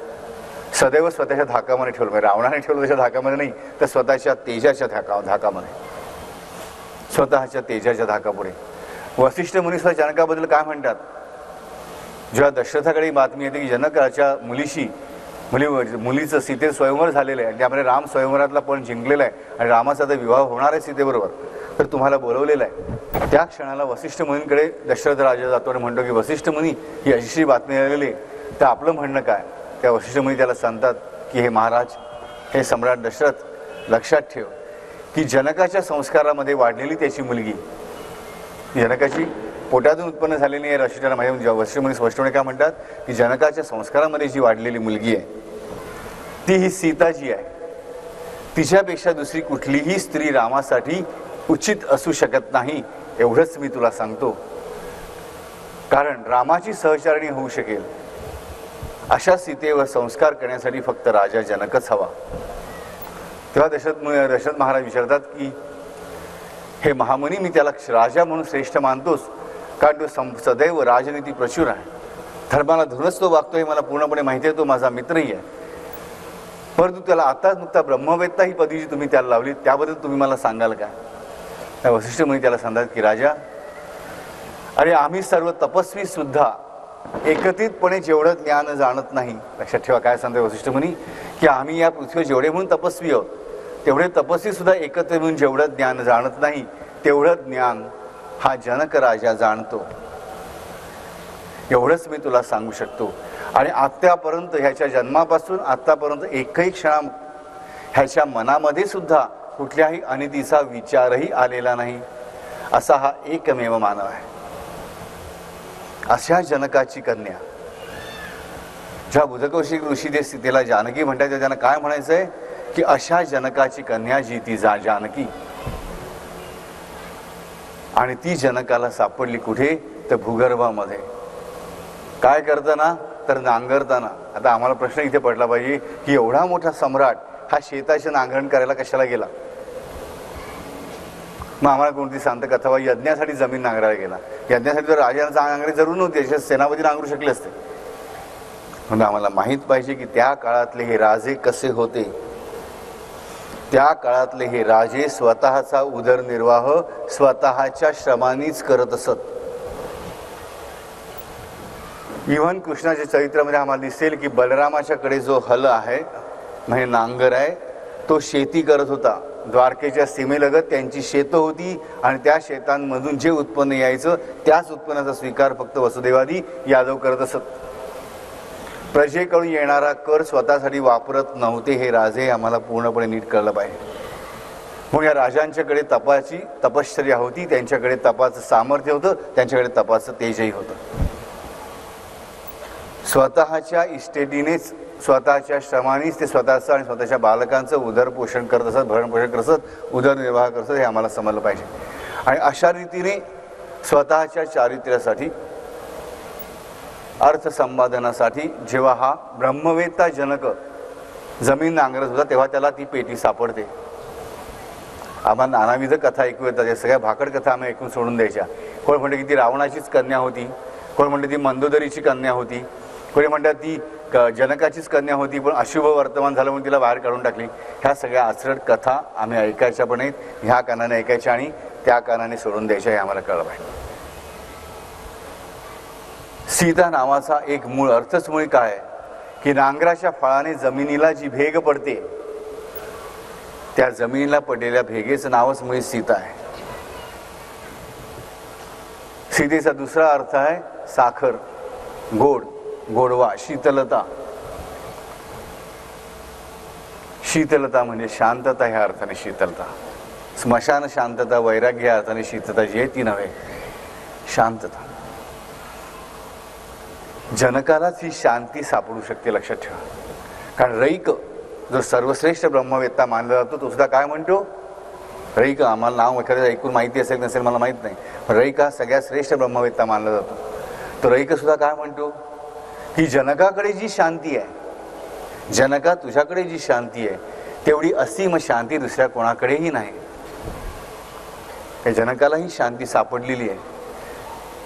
सदैव स्वतःच्या धाकामध्ये ठेवलं. रावणाने ठेवलं त्याच्या धाकामध्ये नाही, तर स्वतःच्या तेजाच्या धाकामध्ये, स्वतःच्या तेजाच्या धाकापुढे. वसिष्ठ मुनी सुद्धा जनकाबद्दल काय म्हणतात, जेव्हा दशरथाकडे बातमी येते की जनकाच्या मुलीचं सीते स्वयंवर झालेलं आहे आणि त्यामध्ये राम स्वयंवरातला पण जिंकलेला आहे आणि रामाचा आता विवाह होणार आहे सीतेबरोबर, तर तुम्हाला बोलवलेलं आहे. त्या क्षणाला वसिष्ठ मुनींकडे दशरथ राजा जातो आणि म्हणतो की वसिष्ठ मुनी, ही अशी बातमी आलेली आहे, तर आपलं म्हणणं काय. त्या वसिष्ठ मुनी त्याला सांगतात की हे महाराज, हे सम्राट दशरथ, लक्षात ठेव की जनकाच्या संस्कारामध्ये वाढलेली त्याची मुलगी, जनकाची पोटातून उत्पन्न झालेली आहे. वसिष्ठांना माहिती, वसिष्ठ मुनी स्पष्टपणे काय म्हणतात की जनकाच्या संस्कारामध्ये जी वाढलेली मुलगी आहे ती ही सीता जी आहे, तिच्यापेक्षा दुसरी कुठलीही स्त्री रामासाठी उचित असू शकत नाही, एवढंच मी तुला सांगतो. कारण रामाची सहचारिणी होऊ शकेल अशा सीतेवर संस्कार करण्यासाठी फक्त राजा जनकच हवा. तेव्हा दशरथ महाराज विचारतात की हे महामुनी, मी त्याला राजा म्हणून श्रेष्ठ मानतोस कारण तो सदैव राजनीती प्रचूर आहे, धर्माला धरूनच तो वागतो हे मला पूर्णपणे माहिती आहे, तो माझा मित्रही आहे. परंतु त्याला आताच नुकता ब्रह्मवेत्ता ही पदवी जी तुम्ही त्याला लावली त्याबद्दल तुम्ही मला सांगाल का. वसिष्ठ मुनी त्याला सांगतात की राजा, अरे आम्ही सर्व तपस्वी सुद्धा एकत्रितपणे जेवढं ज्ञान जाणत नाही. लक्षात ठेवा काय सांगतो वसिष्ठ मुनी, की आम्ही या पृथ्वीवर जेवढे म्हणून तपस्वी आहोत तेवढे तपस्वी सुद्धा एकत्र म्हणून जेवढं ज्ञान जाणत नाही तेवढं ज्ञान हा जनक राजा जाणतो, एवढंच मी तुला सांगू शकतो. आणि आत्तापर्यंत ह्याच्या जन्मापासून आत्तापर्यंत एकही क्षण ह्याच्या मनामध्ये सुद्धा कुठल्याही अनितीचा विचारही आलेला नाही, असा हा एकमेव मानव आहे. अशा जनकाची कन्या, ज्या बुधकौशिक ऋषी ते सीतेला जानकी म्हणतात, त्यांना काय म्हणायचंय की अशा जनकाची कन्या जी ती जानकी. आणि ती जनकाला सापडली कुठे, तर भूगर्भामध्ये. काय करताना, तर नांगरताना. आता आम्हाला प्रश्न इथे पडला पाहिजे की एवढा मोठा सम्राट हा शेताचे नांगरण करायला कशाला गेला. मग आम्हाला कोणती सांगतं कथा, यज्ञासाठी जमीन नांगरायला गेला. यज्ञासाठी तर राजांचा नांगरी जरूर नव्हती, त्याच्यात सेनापती नांगरू शकले असते. म्हणून आम्हाला माहीत पाहिजे की त्या काळातले हे राजे कसे होते. त्या काळातले हे राजे स्वतःचा उदरनिर्वाह स्वतःच्या श्रमानीच करत असत. इव्हन कृष्णाच्या चरित्रामध्ये आम्हाला दिसेल की बलरामाच्याकडे जो हल आहे म्हणजे नांगर आहे, तो शेती करत होता. द्वारकेच्या सीमेलगत त्यांची शेतं होती आणि त्या शेतांमधून जे उत्पन्न यायचं त्याच उत्पन्नाचा स्वीकार फक्त वसुदेवादी यादव करत असत. प्रजेकडून येणारा कर स्वतःसाठी वापरत नव्हते हे राजे, आम्हाला पूर्णपणे नीट कळलं पाहिजे. मग या राजांच्याकडे तपाची तपश्चर्या होती, त्यांच्याकडे तपाचं सामर्थ्य होतं, त्यांच्याकडे तपाचं तेजही होतं. स्वतःच्या इस्टेटीनेच, स्वतःच्या श्रमानेच ते स्वतःचं आणि स्वतःच्या बालकांचं उदरपोषण करत असत, भरणपोषण करत असत, उदरनिर्वाह करत असत, हे आम्हाला समजलं पाहिजे. आणि अशा रीतीने स्वतःच्या चारित्र्यासाठी, अर्थसंपादनासाठी जेव्हा हा ब्रह्मवेत्ता जनक जमीन नांगरत होता, तेव्हा त्याला ती पेटी सापडते. आम्हाला नानाविध कथा ऐकू येतात, या सगळ्या भाकड कथा आम्ही ऐकून सोडून द्यायच्या. कोण म्हणते की ती रावणाचीच कन्या होती, कोण म्हणते ती मंदोदरीची कन्या होती, कोणी म्हणतात ती जनकाचीच कन्या होती, पण अशुभ वर्तमान झालं म्हणून तिला बाहेर काढून टाकली. ह्या सगळ्या आचरट कथा आम्ही ऐकायच्या पण नाहीत, ह्या कानाने ऐकायच्या आणि त्या कानाने सोडून द्यायच्या, हे आम्हाला कळलं पाहिजे. सीता नावाचा एक मूळ अर्थच मूळ काय आहे की नांगराच्या फळाने जमिनीला जी भेग पडते, त्या जमिनीला पडलेल्या भेगेचं नावच मुळी सीता आहे. सीतेचा दुसरा अर्थ आहे साखर, गोड, गोडवा, शीतलता. शीतलता म्हणजे शांतता, ह्या अर्थाने शीतलता. स्मशान शांतता, वैराग्य या अर्थाने शीतता जी आहे ती नव्हे, शांतता. जनकालाच ही शांती सापडू शकते, लक्षात ठेवा. कारण रैक जो सर्वश्रेष्ठ ब्रह्मवेत्ता मानला जातो, तो सुद्धा काय म्हणतो, रैक. आम्हाला नाव एखाद्या ऐकून माहिती असेल नसेल मला माहीत नाही, पण रैक हा सगळ्यात श्रेष्ठ ब्रह्मवेत्ता मानला जातो. तो रैक सुद्धा काय म्हणतो की जनकाकडे जी शांती आहे, जनका तुझ्याकडे जी शांती आहे, तेवढी असीम शांती दुसऱ्या कोणाकडेही नाही. त्या जनकाला ही शांती सापडलेली आहे.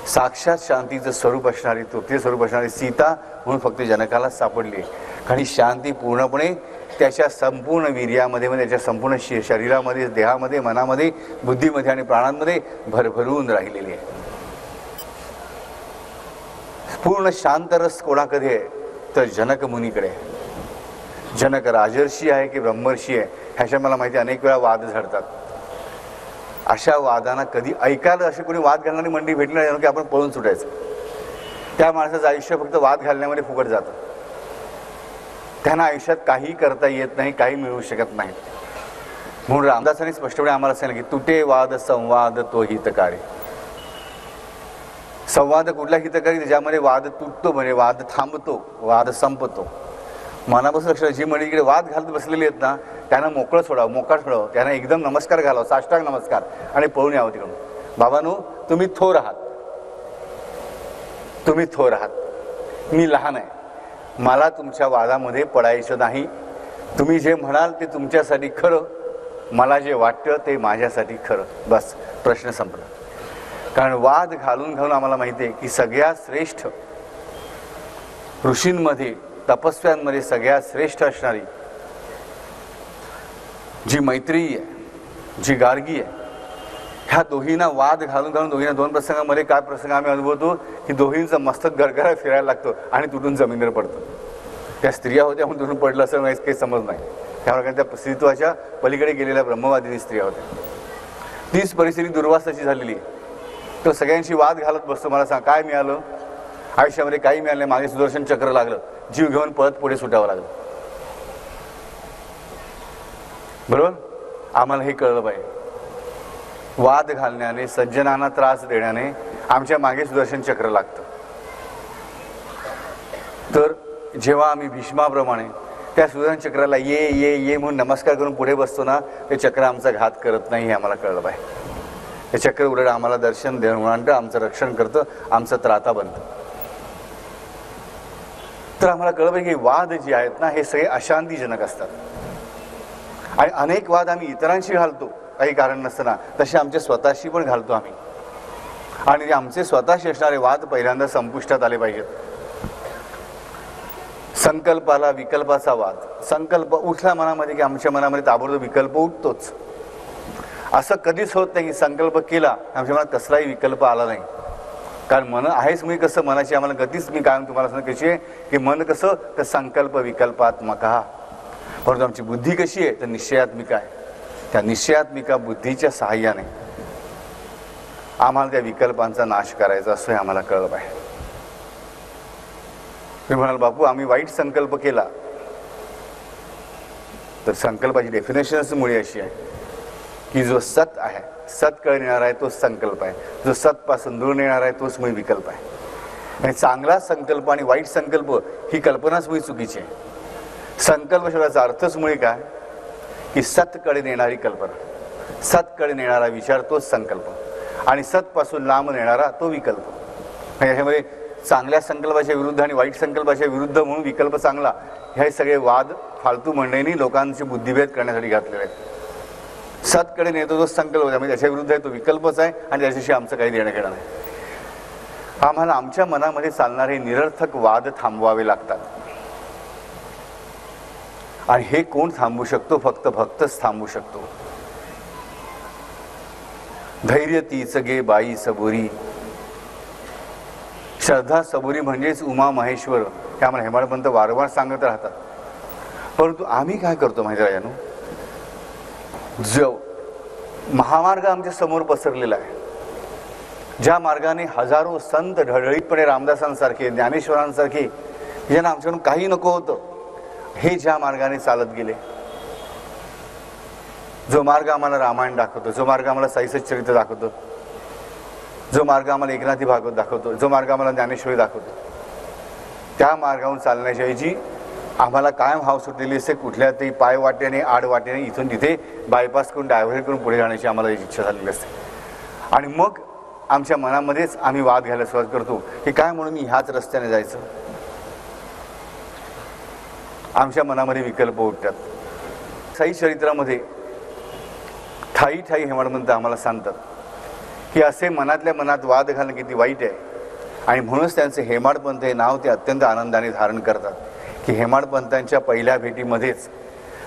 साक्षात शांतीचं स्वरूप असणारी, तृतीय स्वरूप असणारी सीता म्हणून फक्त जनकालाच सापडली आहे. कारण ही शांती पूर्णपणे त्याच्या संपूर्ण वीर्यामध्ये, त्याच्या संपूर्ण शरीरामध्ये, देहामध्ये, मनामध्ये, बुद्धीमध्ये आणि प्राणांमध्ये भरभरून राहिलेली आहे. पूर्ण शांत रस कोणाकडे आहे तर जनक मुनीकडे. जनक राजर्षी आहे की ब्रह्मर्षी आहे ह्याच्या मला माहिती, अनेक वेळा वाद झडतात. अशा वादांना कधी ऐकायला अशी कोणी वाद घालणारी मंडळी भेटली नाही की आपण पळून सुटायचं. त्या माणसाचं आयुष्य फक्त वाद घालण्यामध्ये फुकट जातं. त्यांना आयुष्यात काही करता येत नाही, काही मिळू शकत नाही. म्हणून रामदासांनी स्पष्टपणे आम्हाला सांगितलं की तुटे वाद संवाद तो हितकारी. संवाद कुठला हितकारी, ज्यामध्ये वाद तुटतो, म्हणजे वाद थांबतो, वाद संपतो. मनापासून लक्षात, जी मंडळी इकडे वाद घालत बसलेली आहेत ना, त्यांना मोकळं सोडावं, मोकाट सोडावं, त्यांना एकदम नमस्कार घालावं, साष्टांग नमस्कार, आणि पळून यावं तिकडून. बाबांनो, तुम्ही थोर आहात, तुम्ही थोर आहात, मी लहान आहे, मला तुमच्या वादामध्ये पडायचं नाही. तुम्ही जे म्हणाल ते तुमच्यासाठी खरं, मला जे वाटतं ते माझ्यासाठी खरं. बस, प्रश्न संपला. कारण वाद घालून घालून आम्हाला माहिती आहे की सगळ्यात श्रेष्ठ ऋषींमध्ये, तपस्व्यांमध्ये सगळ्यात श्रेष्ठ असणारी जी मैत्रेयी आहे, जी गार्गी आहे, ह्या दोघींना वाद घालून घालून दोघींना दोन प्रसंगामध्ये काय प्रसंग आम्ही अनुभवतो की दोघींचं मस्तक गरगरा फिरायला लागतो आणि तुटून जमिनीवर पडतं. त्या स्त्रिया होत्या म्हणून तुटून पडलं असं काही समज नाही. त्यामुळे त्या स्त्रीत्वाच्या पलीकडे गेलेल्या ब्रह्मवादिनी स्त्रिया होत्या. तीच परिस्थिती दुर्वासाची झालेली आहे. तो सगळ्यांशी वाद घालत बसतो. मला सांग, काय मिळालं आयुष्यामध्ये? काही मिळालं नाही. मागे सुदर्शन चक्र लागलं, जीव घेऊन पळत पुढे सुटावं लागलं. बरोबर, आम्हाला हे कळलं पाहिजे. वाद घालण्याने, सज्जनांना त्रास देण्याने आमच्या मागे सुदर्शन चक्र लागतं. तर जेव्हा आम्ही भीष्माप्रमाणे त्या सुदर्शन चक्राला ये ये ये म्हणून नमस्कार करून पुढे बसतो ना, ते चक्र आमचा घात करत नाही, हे आम्हाला कळलं पाहिजे. ते चक्र उलट आम्हाला दर्शन देऊन आणतं, आमचं रक्षण करतं, आमचं त्राता बनतं. तर आम्हाला कळलं पाहिजे की वाद जे आहेत ना, हे सगळे अशांतीजनक असतात. आणि अनेक वाद आम्ही इतरांशी घालतो काही कारण नसताना, तसे आमचे स्वतःशी पण घालतो आम्ही. आणि आमचे स्वतःशी असणारे वाद पहिल्यांदा संपुष्टात आले पाहिजेत. संकल्पाला विकल्पाचा वाद. संकल्प उठला मनामध्ये की आमच्या मनामध्ये ताबडतोब विकल्प उठतोच. असं कधीच होत नाही की संकल्प केला आमच्या मनात कसलाही विकल्प आला नाही. कारण मन आहेच मी कसं, मनाची आम्हाला गतीच मी कायम तुम्हाला सांगतो कशी आहे की मन कसं तर संकल्प विकल्पात्मक हा. परंतु आमची बुद्धी कशी आहे तर निश्चयात्मिका आहे. त्या निश्चयात्मिका बुद्धीच्या सहाय्याने आम्हाला त्या विकल्पांचा नाश करायचा असं हे आम्हाला कळलं पाहिजे. मी म्हणाल बापू आम्ही वाईट संकल्प केला, तर संकल्पाची डेफिनेशनच मुळे अशी आहे की जो सत आहे, सतकडे नेणारा आहे तोच संकल्प आहे, जो सतपासून दूर नेणारा आहे तोच मुळी विकल्प आहे. आणि चांगला संकल्प आणि वाईट संकल्प ही कल्पनाच मुळी चुकीची आहे. संकल्प शब्दाचा अर्थच मुळे काय की सतकडे नेणारी कल्पना, सतकडे नेणारा विचार तोच संकल्प आणि सतपासून लांब नेणारा तो विकल्प. याच्यामध्ये चांगल्या संकल्पाच्या विरुद्ध आणि वाईट संकल्पाच्या विरुद्ध म्हणून विकल्प चांगला, हे सगळे वाद फालतू मंडळींनी लोकांचे बुद्धिभेद करण्यासाठी घातलेले आहेत. सतकडे नेतो तो संकल्प, त्यामुळे त्याच्या विरुद्ध आहे तो विकल्पच आहे आणि त्याच्याशी आमचं काही देणं घेणं नाही. आम्हाला आमच्या मनामध्ये चालणारे निरर्थक वाद थांबवावे लागतात. आणि हे कोण थांबवू शकतो? फक्त भक्तच थांबवू शकतो. धैर्य तीच गे बाई सबुरी, श्रद्धा सबुरी म्हणजेच उमा महेश्वर, हे आम्हाला हेमाडपंत वारंवार सांगत राहतात. परंतु आम्ही काय करतो माहिती राजानो, जो महामार्ग आमच्या समोर पसरलेला आहे, ज्या मार्गाने हजारो संत ढळढळीतपणे रामदासांसारखे, ज्ञानेश्वरांसारखे, ज्यांना आमच्याकडून काही नको होतं, हे ज्या मार्गाने चालत गेले, जो मार्ग आम्हाला रामायण दाखवतो, जो मार्ग आम्हाला साईसचरित्र दाखवतो, जो मार्ग आम्हाला एकनाथी भागवत दाखवतो, जो मार्ग आम्हाला ज्ञानेश्वरी दाखवतो, त्या मार्गावरून चालण्याच्या ऐवजी आम्हाला कायम हाव सुटलेली असते कुठल्या तरी पाय वाट्याने आड वाट्याने इथून तिथे बायपास करून डायव्हर्ट करून पुढे जाण्याची आम्हाला इच्छा झालेली असते. आणि मग आमच्या मनामध्येच आम्ही वाद घ्यायला सुरुवात करतो की काय म्हणून मी ह्याच रस्त्याने जायचं. आमच्या मनामध्ये विकल्प उठतात. साई चरित्रामध्ये ठाई ठाई हेमाडपंत आम्हाला सांगतात की असे मनातल्या मनात वाद घालणं किती वाईट आहे. आणि म्हणूनच त्यांचे हेमाडपंत हे नाव ते अत्यंत आनंदाने धारण करतात की हेमाडपंतांच्या पहिल्या भेटीमध्येच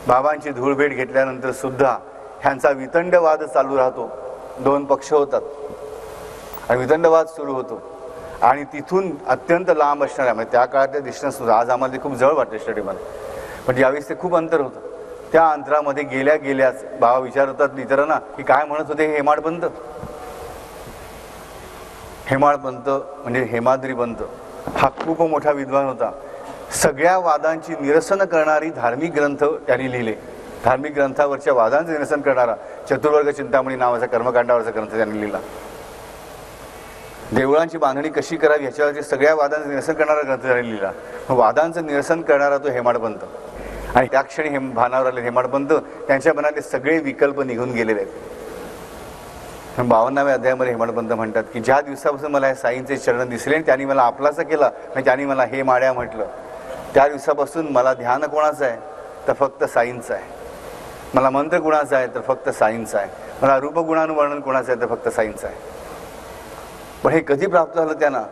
बाबांची धूळभेट घेतल्यानंतर सुद्धा ह्यांचा वितंडवाद चालू राहतो. दोन पक्ष होतात आणि वितंडवाद सुरू होतो आणि तिथून अत्यंत लांब असणाऱ्या, म्हणजे त्या काळातल्या दिसणं सुद्धा आज आम्हाला ते खूप जवळ वाटते स्टडीमध्ये, पण यावेळेस ते खूप अंतर होतं. त्या अंतरामध्ये गेल्या गेल्याच बाबा विचारतात इतरांना की काय म्हणत होते हेमाडपंत. हेमाडपंत म्हणजे हेमाद्रीपंत हा खूप मोठा विद्वान होता. सगळ्या वादांची निरसन करणारी धार्मिक ग्रंथ त्यांनी लिहिले. धार्मिक ग्रंथावरच्या वादांचं निरसन करणारा चतुर्वर्ग चिंतामणी नावाचा कर्मकांडावरचा ग्रंथ त्यांनी लिहिला. देवळांची बांधणी कशी करावी ह्याच्यावरची सगळ्या वादांचं निरसन करणारा ग्रंथ त्यांनी लिहिला. वादांचं निरसन करणारा तो हेमाडपंत. आणि त्या क्षणी भानावर आले हेमाडपंत, त्यांच्या मनातले सगळे विकल्प निघून गेलेले आहेत. 52व्या अध्यायामध्ये हेमाडपंत म्हणतात की ज्या दिवसापासून मला साईंचे चरण दिसले आणि त्यांनी मला आपलासा केला आणि त्यांनी मला हे माड्या म्हटलं, त्या दिवसापासून मला ध्यान कोणाचं आहे तर फक्त साईंचं आहे. मला मंत्र गुणाचं आहे तर फक्त साईंचं आहे. मला रूपगुणानुवर्णन कोणाचं आहे तर फक्त साईंचं आहे. पण हे कधी प्राप्त झालं त्यांना?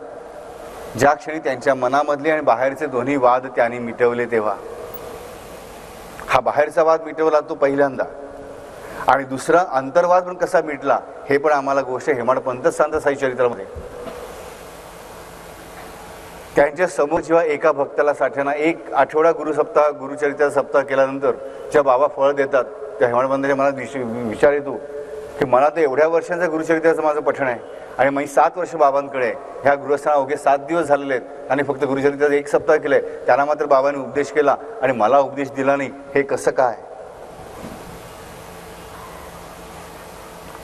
ज्या क्षणी त्यांच्या मनामधले आणि बाहेरचे दोन्ही वाद त्यांनी मिटवले तेव्हा. हा बाहेरचा वाद मिटवला तो पहिल्यांदा, आणि दुसरा अंतर्वाद पण कसा मिटला हे पण आम्हाला गोष्ट हेमाडपंत सांगतात साई चरित्रामध्ये. त्यांच्या समोर जेव्हा एका भक्ताला साठ्याना एक आठवडा गुरुसप्ताह गुरुचरित्राचा सप्ताह केल्यानंतर जेव्हा बाबा फळ देतात, त्या हेमाडपंताच्या मनात विचार येतो की मला तर एवढ्या वर्षांचं गुरुचरित्राचं माझं पठण आहे आणि मी 7 वर्ष बाबांकडे, ह्या गृहस्थाना अवघे 7 दिवस झालेले आहेत आणि फक्त गुरुचरित्राचा एक सप्ताह केलाय, त्यांना मात्र बाबांनी उपदेश केला आणि मला उपदेश दिला नाही, हे कसं काय?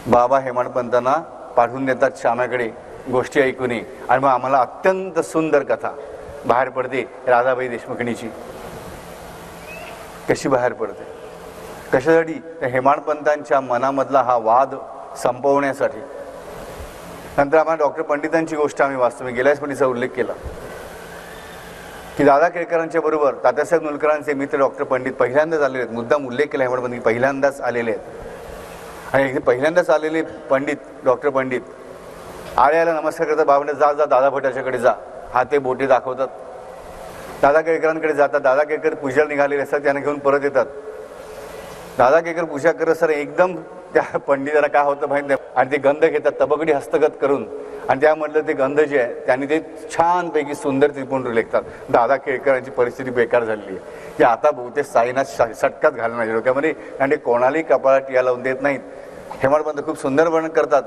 बाबा हेमाडपंतांना पाठवून देतात श्यामाकडे गोष्टी ऐकून, आणि मग आम्हाला अत्यंत सुंदर कथा बाहेर पडते राधाबाई देशमुखीणीची. कशी बाहेर पडते? कशासाठी? त्या हेमाडपंतांच्या मनामधला हा वाद संपवण्यासाठी. नंतर आम्हाला डॉक्टर पंडितांची गोष्ट आम्ही वाचतो. मी गेल्याच पण तिचा उल्लेख केला की दादा केळकरांच्या बरोबर तात्यासाहेब नुलकरांचे मित्र डॉक्टर पंडित पहिल्यांदाच आलेले आहेत. मुद्दाम उल्लेख केला हेमाडपंत पहिल्यांदाच आलेले आहेत. आणि पहिल्यांदाच आलेले पंडित डॉक्टर पंडित आळ्याला नमस्कार करतात. बाबांना जा जा दादा भटाच्याकडे जा, हाते बोटे दाखवतात. दादा केळकरांकडे जातात. दादा केळकर पूजेला निघालेले असतात, त्यांना घेऊन परत येतात. दादा केळकर पूजा करत सर एकदम त्या पंडिताला काय होतं माहीत नाही, आणि ते गंध घेतात तबकडी हस्तगत करून, आणि त्यामधलं ते गंध जे आहे त्यांनी ते छानपैकी सुंदर त्रिपुंड लेखतात. दादा केळकरांची परिस्थिती बेकार झालेली आहे की आता बहुतेक साईनाथ सटकात घालून माझ्या डोक्यामध्ये, आणि ते कोणालाही कपाळात टिया लावून देत नाहीत. हेमाडपंत खूप सुंदर वर्णन करतात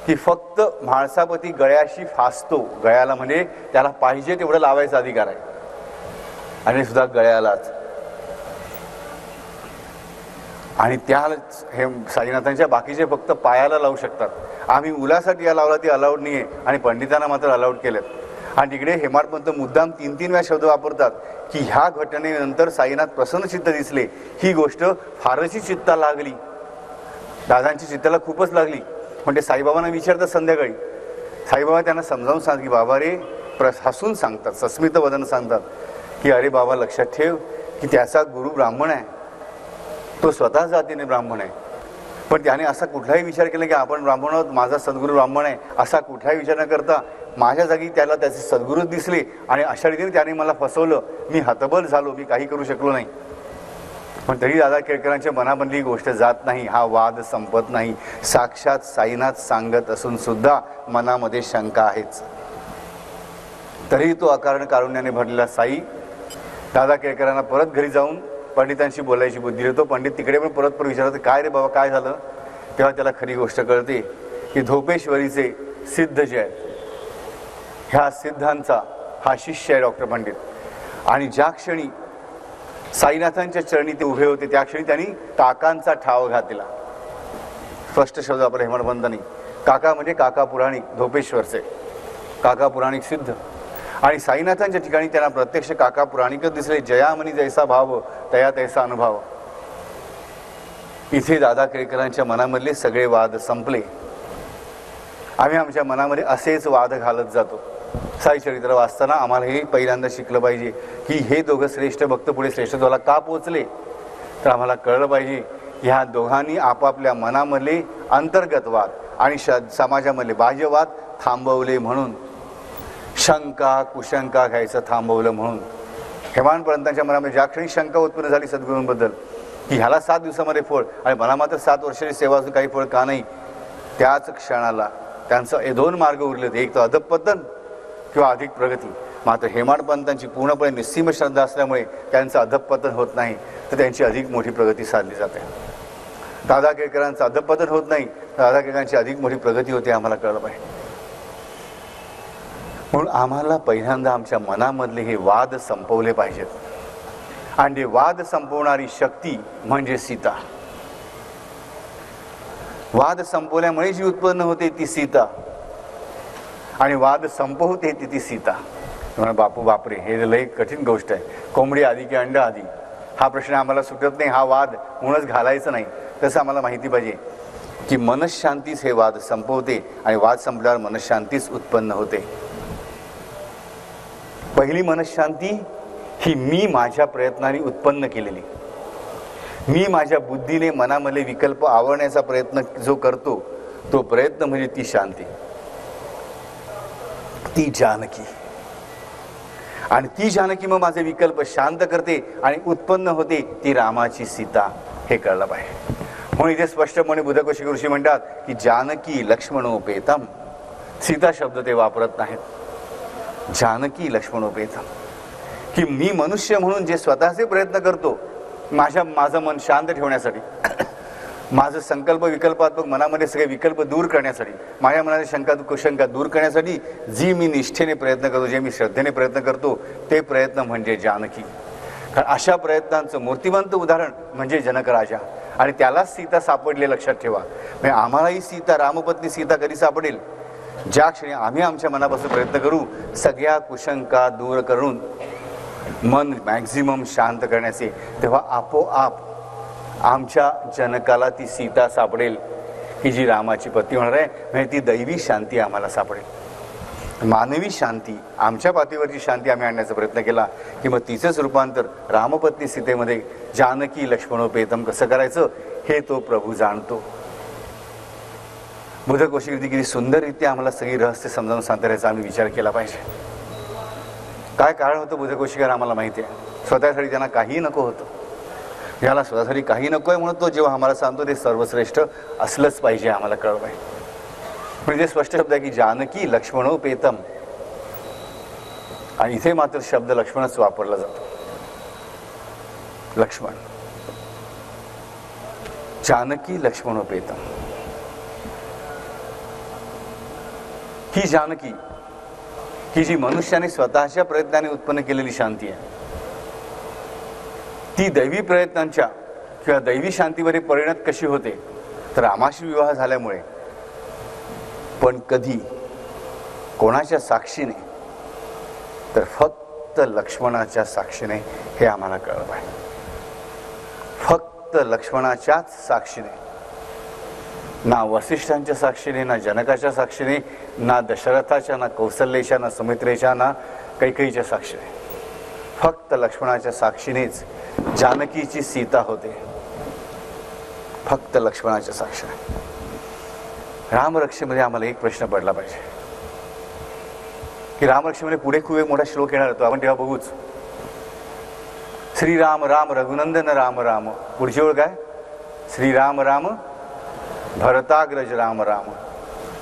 की फक्त म्हाळसापती गळ्याशी फासतो, गळ्याला म्हणजे त्याला पाहिजे तेवढं लावायचा अधिकार आहे, आणि सुद्धा गळ्यालाच. आणि त्या हे साईनाथांच्या बाकीचे फक्त पायाला लावू शकतात. आम्ही उलासाठी या लावला ती अलाउड नाही आहे आणि पंडितांना मात्र अलाउड केलेत. आणि तिकडे हेमाडपंत मुद्दाम 3-3 वेळा शब्द वापरतात की ह्या घटनेनंतर साईनाथ प्रसन्नचित्त दिसले. ही गोष्ट फारशी चित्ता लागली, दादांची चित्ताला खूपच लागली. म्हणजे साईबाबांना विचारतात संध्याकाळी, साईबाबा त्यांना समजावून सांगतात की बाबा रे, हसून सांगतात, सस्मित वदन सांगतात की अरे बाबा लक्षात ठेव की त्याचा गुरु ब्राह्मण आहे, तो स्वतः जातीने ब्राह्मण आहे. पण त्याने असा कुठलाही विचार केला की आपण ब्राह्मण आहोत, माझा सद्गुरू ब्राह्मण आहे, असा कुठलाही विचार न करता माझ्या जागी त्याला त्याचे सद्गुरूच दिसले आणि अशा रीतीने त्याने मला फसवलं. मी हतबल झालो, मी काही करू शकलो नाही. पण तरी दादा केळकरांच्या मनामधली ही गोष्ट जात नाही, हा वाद संपत नाही. साक्षात साईनाथ सांगत असून सुद्धा मनामध्ये शंका आहेच. तरी तो अकारण कारुण्याने भरलेला साई दादा केळकरांना परत घरी जाऊन पंडितांशी बोलायची बुद्धी देतो. पंडित तिकडे पण परत विचारतात काय रे बाबा काय झालं. तेव्हा त्याला खरी गोष्ट कळते की धोपेश्वरीचे सिद्ध जे आहेत, ह्या सिद्धांचा हा शिष्य आहे डॉक्टर पंडित. आणि ज्या क्षणी साईनाथांच्या चरणी ते उभे होते त्या क्षणी त्यांनी काकांचा ठाव घातला. स्पष्ट शब्द आपल्या हेमाडपंतांनी, काका म्हणजे काका पुराणिक, धोपेश्वरचे काका पुराणिक सिद्ध. आणि साईनाथांच्या ठिकाणी त्यांना प्रत्यक्ष काका पुराणिकच दिसले. जयामनी जैसा भाव तया तैसा अनुभव. इथे दादा केळकरांच्या मनामधले सगळे वाद संपले. आम्ही आमच्या मनामध्ये असेच वाद घालत जातो. साई चरित्र वाचताना आम्हाला हे पहिल्यांदा शिकलं पाहिजे की हे दोघं श्रेष्ठ भक्त पुढे श्रेष्ठत्वाला का पोचले. तर आम्हाला कळलं पाहिजे ह्या दोघांनी आपापल्या मनामधले अंतर्गत वाद आणि समाजामधले बाह्यवाद थांबवले. म्हणून शंका कुशंका घ्यायचं थांबवलं. म्हणून हेमाडपंतांच्या मनामध्ये ज्या क्षणी शंका उत्पन्न झाली सद्गुरूंबद्दल की ह्याला 7 दिवसामध्ये फळ आणि मला मात्र 7 वर्षाची सेवा असून काही फळ का नाही, त्याच क्षणाला त्यांचं हे 2 मार्ग उरले होते, एक तर अधःपतन किंवा अधिक प्रगती. मात्र हेमाडपंतांची पूर्णपणे निस्सीम श्रद्धा असल्यामुळे त्यांचं अधःपतन होत नाही, तर त्यांची अधिक मोठी प्रगती साधली जाते. दादा केळकरांचं अधःपतन होत नाही, तर दादा केळकरांची अधिक मोठी प्रगती होते. आम्हाला कळलं पाहिजे. म्हणून आम्हाला पहिल्यांदा आमच्या मनामधले हे वाद संपवले पाहिजेत. आणि वाद संपवणारी शक्ती म्हणजे सीता. वाद संपवल्यामुळे जी उत्पन्न होते ती सीता आणि वाद संपवते ती सीता. म्हणून बापू बापरे, हे लई कठीण गोष्ट आहे. कोंबडी आधी की अंडा आधी हा प्रश्न आम्हाला सुटत नाही. हा वाद म्हणूनच घालायचं नाही. तसं आम्हाला माहिती पाहिजे की मनशांतीच हे वाद संपवते आणि वाद संपल्यावर मनशांतीच उत्पन्न होते. पहिली मनशांती ही मी माझ्या प्रयत्नाने उत्पन्न केलेली, मी माझ्या बुद्धीने मनामध्ये विकल्प आवरण्याचा प्रयत्न जो करतो तो प्रयत्न म्हणजे ती शांती, ती जानकी. आणि ती जानकी मग माझे विकल्प शांत करते आणि उत्पन्न होते ती रामाची सीता. हे कळलं पाहिजे. म्हणून इथे स्पष्टपणे बुद्धकोशी ऋषी म्हणतात की जानकी लक्ष्मणोपेतम. सीता शब्द ते वापरत नाहीत, जानकी लक्ष्मणोपेतम. की मी मनुष्य म्हणून जे स्वतःचे प्रयत्न करतो माझं मन शांत ठेवण्यासाठी, माझं संकल्प विकल्पात्मक मनामध्ये सगळे विकल्प दूर करण्यासाठी, माझ्या मनातील शंका कुशंका दूर करण्यासाठी जी मी निष्ठेने प्रयत्न करतो, जे मी श्रद्धेने प्रयत्न करतो ते प्रयत्न म्हणजे जानकी. कारण अशा प्रयत्नांचं मूर्तिमंत उदाहरण म्हणजे जनक राजा आणि त्यालाच सीता सापडले. लक्षात ठेवा. म्हणजे आम्हालाही सीता, रामपत्नी सीता कधी सापडेल, ज्या क्षणी आम्ही आमच्या मनापासून प्रयत्न करू सगळ्या कुशंका दूर करून मन मॅक्झिमम शांत करण्याचे. तेव्हा आपोआप आमच्या जनकाला ती सीता सापडेल की जी रामाची पत्नी होणार आहे. म्हणजे ती दैवी शांती आम्हाला सापडेल. मानवी शांती, आमच्या पातळीवरची शांती आम्ही आणण्याचा प्रयत्न केला की मग तिचंच रूपांतर रामपत्नी सीतेमध्ये जानकी लक्ष्मणोपेतम कसं करायचं हे तो प्रभू जाणतो. बुद्धकोशी किती सुंदररित्या आम्हाला सगळी रहस्य समजावून सांगता याचा आम्ही विचार केला पाहिजे. काय कारण होतं बुद्धकोशीकर आम्हाला माहिती आहे. स्वतःसाठी त्यांना काही नको होतं. याला स्वतःसाठी काही नको आहे म्हणून तो जेव्हा आम्हाला सांगतो ते सर्वश्रेष्ठ असलंच पाहिजे. आम्हाला कळलं पाहिजे. म्हणजे स्पष्ट शब्द आहे की जानकी लक्ष्मणोपेतम. आणि इथे मात्र शब्द लक्ष्मणच वापरला जातो. लक्ष्मण, जानकी लक्ष्मणोपेतम. ही जानकी ही जी मनुष्याने स्वतःच्या प्रयत्नाने उत्पन्न केलेली शांती आहे ती दैवी प्रयत्नांच्या किंवा दैवी शांतीमध्ये परिणत कशी होते तर रामाशी विवाह झाल्यामुळे, पण कधी कोणाच्या साक्षीने तर फक्त लक्ष्मणाच्या साक्षीने हे आम्हाला कळलं पाहिजे. फक्त लक्ष्मणाच्याच साक्षीने, ना वसिष्ठांच्या साक्षीने, ना जनकाच्या साक्षीने, ना दशरथाच्या, ना कौसल्याच्या, ना सुमित्रेच्या, ना कैकेयीच्या साक्षीने, फक्त लक्ष्मणाच्या साक्षीनेच जानकीची सीता होते. फक्त लक्ष्मणाच्या साक्षीने. रामरक्षेमध्ये आम्हाला एक प्रश्न पडला पाहिजे की रामरक्षेमध्ये पुढे खूप एक मोठा श्लोक येणार होतो, आपण तेव्हा बघूच. श्रीराम राम रघुनंदन राम राम. पुढची ओळ काय? श्रीराम राम भरताग्रज राम राम.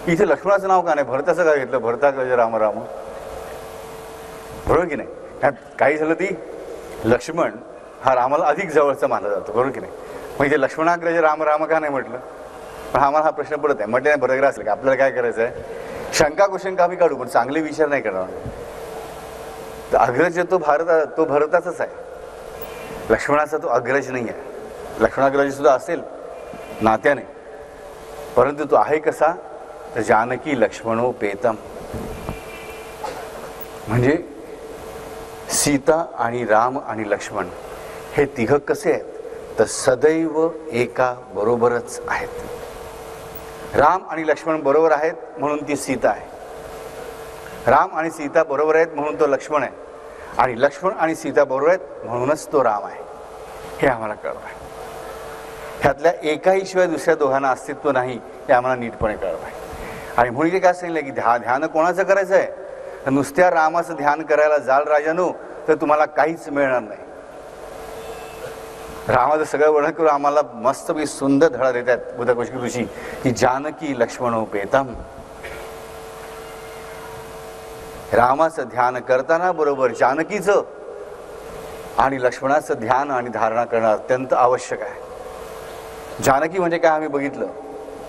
इथे लक्ष्मणाचं नाव का नाही, भरताचं का घेतलं? भरताग्रज राम राम, बरोबर की नाही? काही झालं ती लक्ष्मण हा रामाला अधिक जवळचा मानला जातो, बरोबर की नाही? मग इथे लक्ष्मणाग्रज राम राम का नाही म्हटलं? पण आम्हाला हा प्रश्न पडत आहे. म्हटलं नाही बरोबर असेल का? आपल्याला काय करायचं आहे, शंका कुशंका आम्ही काढू, पण चांगले विचार नाही करणार. तर अग्रज तो भरताचाच आहे, लक्ष्मणाचा तो अग्रज नाही आहे. लक्ष्मणाग्रज सुद्धा असेल नात्याने, परंतु तो आहे कसा तर जानकी लक्ष्मणोपेतम. म्हणजे सीता आणि राम आणि लक्ष्मण हे तिघ कसे आहेत तर सदैव एका बरोबरच आहेत. राम आणि लक्ष्मण बरोबर आहेत म्हणून ती सीता आहे, राम आणि सीता बरोबर आहेत म्हणून तो लक्ष्मण आहे, आणि लक्ष्मण आणि सीता बरोबर आहेत म्हणूनच तो राम आहे. हे आम्हाला कळलं आहे. ह्यातल्या एकाही शिवाय दुसऱ्या दोघांना अस्तित्व नाही हे आम्हाला नीटपणे कळलं आहे. आणि म्हणून ते काय सांगितलं की ध्यान कोणाचं करायचं आहे? नुसत्या रामाचं ध्यान करायला जाल राजानो तर तुम्हाला काहीच मिळणार नाही. रामाचं सगळं वर्णन करून आम्हाला मस्तपैकी सुंदर धडा देत आहेत बुधकौशिक ऋषी की जानकी लक्ष्मणोपेतम. रामाचं ध्यान करताना बरोबर जानकीचं आणि लक्ष्मणाचं ध्यान आणि धारणा करणं अत्यंत आवश्यक आहे. जानकी म्हणजे काय आम्ही बघितलं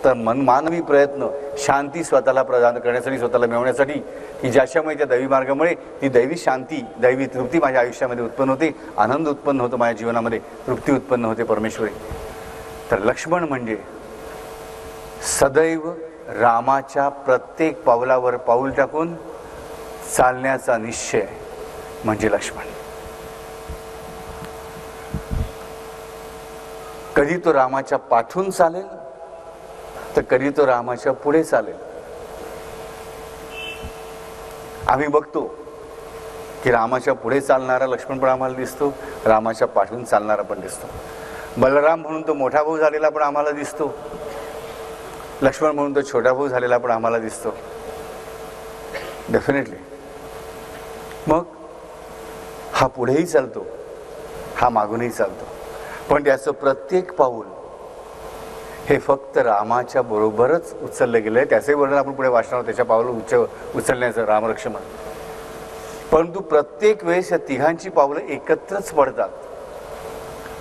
तर मानवी प्रयत्न शांती स्वतःला प्रदान करण्यासाठी, स्वतःला मिळवण्यासाठी, की ज्याच्यामुळे त्या दैवी मार्गामुळे ती दैवी शांती, दैवी तृप्ती माझ्या आयुष्यामध्ये उत्पन्न होते, आनंद उत्पन्न होतो माझ्या जीवनामध्ये, तृप्ती उत्पन्न होते परमेश्वरी. तर लक्ष्मण म्हणजे सदैव रामाच्या प्रत्येक पावलावर पाऊल टाकून चालण्याचा निश्चय म्हणजे लक्ष्मण. कधी तो रामाच्या पाठून चालेल तर कधी तो रामाच्या पुढे चालेल. आम्ही बघतो की रामाच्या पुढे चालणारा लक्ष्मण पण आम्हाला दिसतो, रामाच्या पाठून चालणारा पण दिसतो. बलराम म्हणून तो मोठा भाऊ झालेला पण आम्हाला दिसतो, लक्ष्मण म्हणून तो छोटा भाऊ झालेला पण आम्हाला दिसतो. डेफिनेटली. मग हा पुढेही चालतो, हा मागूनही चालतो, पण त्याचं प्रत्येक पाऊल हे फक्त रामाच्या बरोबरच उचललं गेलंय. त्याचंही वर्णन आपण पुढे वाचणार, त्याच्या पावलं उचलण्याचं रामरक्षमन. परंतु प्रत्येक वेळेस या तिघांची पावलं एकत्रच पडतात,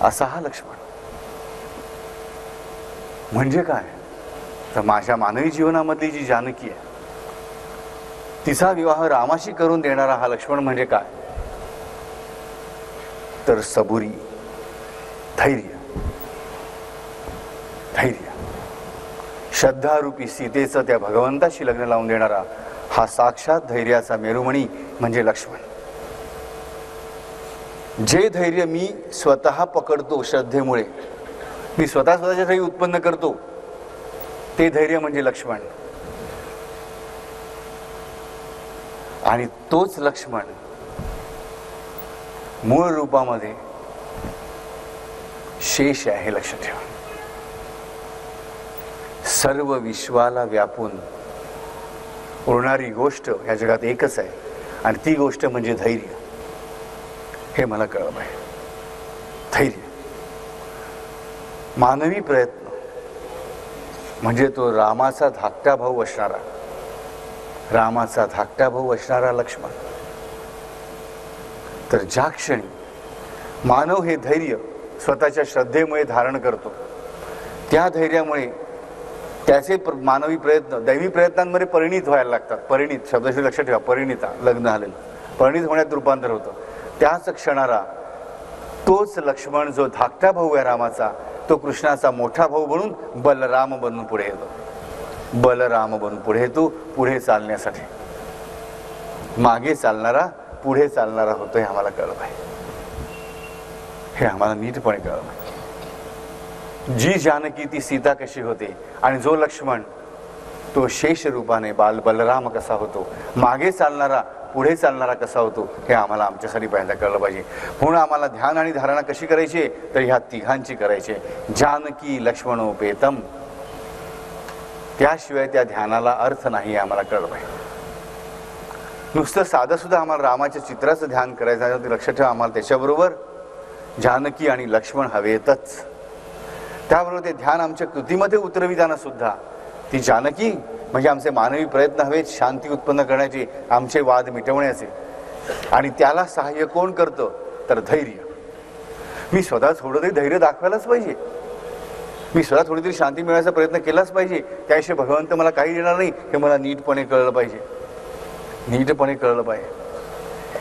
असा हा लक्ष्मण. म्हणजे काय तर माझ्या मानवी जीवनामधली जी जानकी आहे तिचा विवाह रामाशी करून देणारा हा लक्ष्मण म्हणजे काय तर सबुरी, धैर्य. श्रद्धारूपी सीतेचं त्या भगवंताशी लग्न लावून देणारा हा साक्षात धैर्याचा मेरुमणी म्हणजे लक्ष्मण. जे धैर्य मी स्वतः पकडतो श्रद्धेमुळे, मी स्वतःसाठी उत्पन्न करतो, ते धैर्य म्हणजे लक्ष्मण. आणि तोच लक्ष्मण मूळ रूपामध्ये शेष आहे, हे लक्षात ठेवा. सर्व विश्वाला व्यापून उरणारी गोष्ट या जगात एकच आहे, आणि ती गोष्ट म्हणजे धैर्य. हे मला कळलं पाहिजे. धैर्य, मानवी प्रयत्न म्हणजे तो रामाचा धाकटा भाऊ असणारा, रामाचा धाकटा भाऊ असणारा लक्ष्मण. तर ज्या क्षणी मानव हे धैर्य स्वतःच्या श्रद्धेमुळे धारण करतो, त्या धैर्यामुळे त्याचे मानवी प्रयत्न दैवी प्रयत्नांमध्ये परिणित व्हायला लागतात. परिणित शब्दाशी लक्षात ठेवा, परिणिता, लग्न झालेलं, परिणित होण्यात रूपांतर होतं. त्याच क्षणाला तोच लक्ष्मण जो धाकटा भाऊ आहे रामाचा, तो कृष्णाचा मोठा भाऊ बनून बलराम बनून पुढे येतो. बलराम बनून पुढे येतो, पुढे चालण्यासाठी. मागे चालणारा पुढे चालणारा होतोय, आम्हाला कळलं पाहिजे. हे आम्हाला नीटपणे कळलं पाहिजे. जी जानकी ती सीता कशी होते, आणि जो लक्ष्मण तो शेष रूपाने बलराम कसा होतो, मागे चालणारा पुढे चालणारा कसा होतो, हे आम्हाला आमच्यासाठी पहिल्यांदा कळलं पाहिजे. म्हणून आम्हाला ध्यान आणि धारणा कशी करायची, तर ह्या तिघांची करायची. जानकी लक्ष्मणोपेतम, त्याशिवाय त्या ध्यानाला अर्थ नाही, आम्हाला कळलं पाहिजे. नुसतं साधं सुद्धा आम्हाला रामाच्या चित्राचं ध्यान करायचं आहे, ते लक्षात ठेवा. आम्हाला त्याच्याबरोबर जानकी आणि लक्ष्मण हवेतच. त्याबरोबर ते ध्यान आमच्या कृतीमध्ये उतरविताना सुद्धा ती जानकी म्हणजे आमचे मानवी प्रयत्न हवेत शांती उत्पन्न करण्याचे, आमचे वाद मिटवण्याचे. आणि त्याला सहाय्य कोण करतं, तर धैर्य. मी स्वतः थोडं तरी धैर्य दाखवायलाच पाहिजे. मी स्वतः थोडी तरी शांती मिळवायचा प्रयत्न केलाच पाहिजे. त्याशिवाय भगवंत मला काही देणार नाही, हे मला नीटपणे कळलं पाहिजे. नीटपणे कळलं पाहिजे.